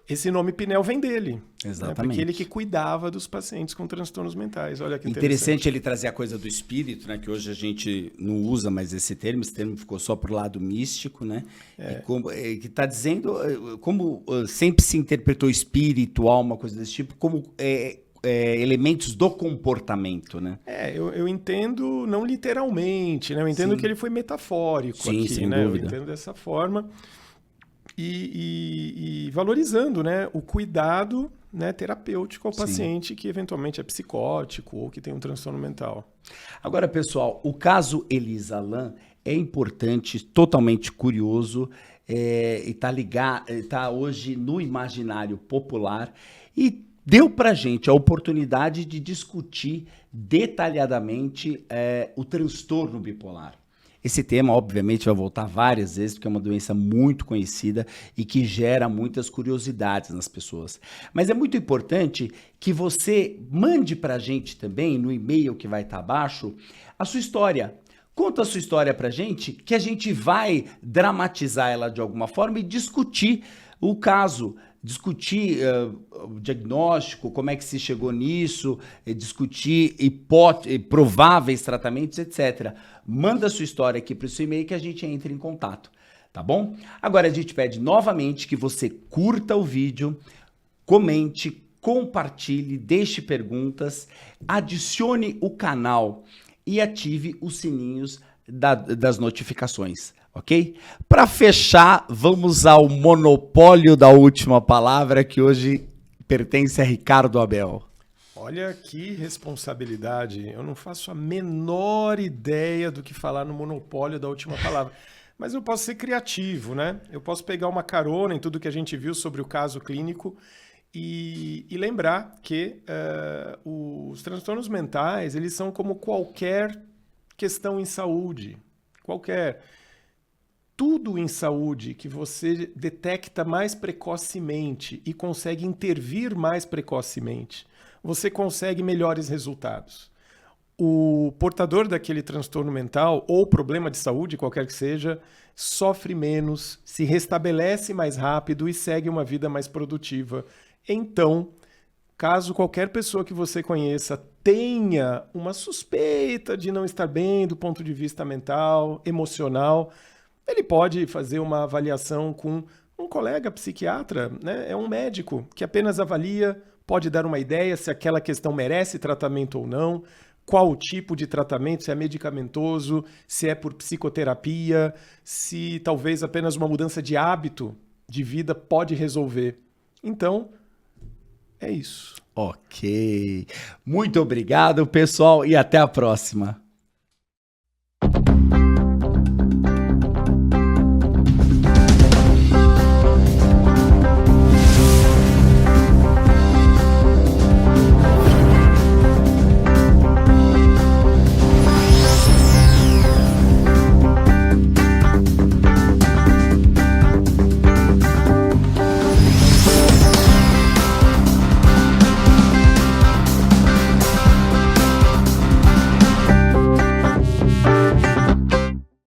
Esse nome Pinel vem dele. Exatamente. Né? Porque ele que cuidava dos pacientes com transtornos mentais. Olha que interessante ele trazer a coisa do espírito, né? Que hoje a gente não usa mais esse termo ficou só pro lado místico, né? E que está dizendo como sempre se interpretou espírito, alma, coisa desse tipo, como elementos do comportamento, né? Eu entendo não literalmente, né? Eu entendo Sim. que ele foi metafórico Sim, aqui, sem né? dúvida. Eu entendo dessa forma. E valorizando, né, o cuidado, né, terapêutico ao Sim. paciente que eventualmente é psicótico ou que tem um transtorno mental. Agora, pessoal, o caso Elisa Lam é importante, totalmente curioso, e tá hoje no imaginário popular e deu pra gente a oportunidade de discutir detalhadamente o transtorno bipolar. Esse tema, obviamente, vai voltar várias vezes, porque é uma doença muito conhecida e que gera muitas curiosidades nas pessoas. Mas é muito importante que você mande pra gente também, no e-mail que vai estar abaixo, a sua história. Conta a sua história pra gente, que a gente vai dramatizar ela de alguma forma e discutir o caso. Discutir o diagnóstico, como é que se chegou nisso, discutir prováveis tratamentos, etc. Manda sua história aqui para o seu e-mail que a gente entra em contato, tá bom? Agora a gente pede novamente que você curta o vídeo, comente, compartilhe, deixe perguntas, adicione o canal e ative os sininhos das notificações. Ok? Para fechar, vamos ao monopólio da última palavra, que hoje pertence a Ricardo Abel. Olha que responsabilidade. Eu não faço a menor ideia do que falar no monopólio da última palavra. Mas eu posso ser criativo, né? Eu posso pegar uma carona em tudo que a gente viu sobre o caso clínico e lembrar que os transtornos mentais, eles são como qualquer questão em saúde. Qualquer... Tudo em saúde que você detecta mais precocemente e consegue intervir mais precocemente, você consegue melhores resultados. O portador daquele transtorno mental ou problema de saúde, qualquer que seja, sofre menos, se restabelece mais rápido e segue uma vida mais produtiva. Então, caso qualquer pessoa que você conheça tenha uma suspeita de não estar bem do ponto de vista mental, emocional, ele pode fazer uma avaliação com um colega psiquiatra, né? É um médico que apenas avalia, pode dar uma ideia se aquela questão merece tratamento ou não, qual o tipo de tratamento, se é medicamentoso, se é por psicoterapia, se talvez apenas uma mudança de hábito de vida pode resolver. Então, é isso. Ok. Muito obrigado, pessoal, e até a próxima.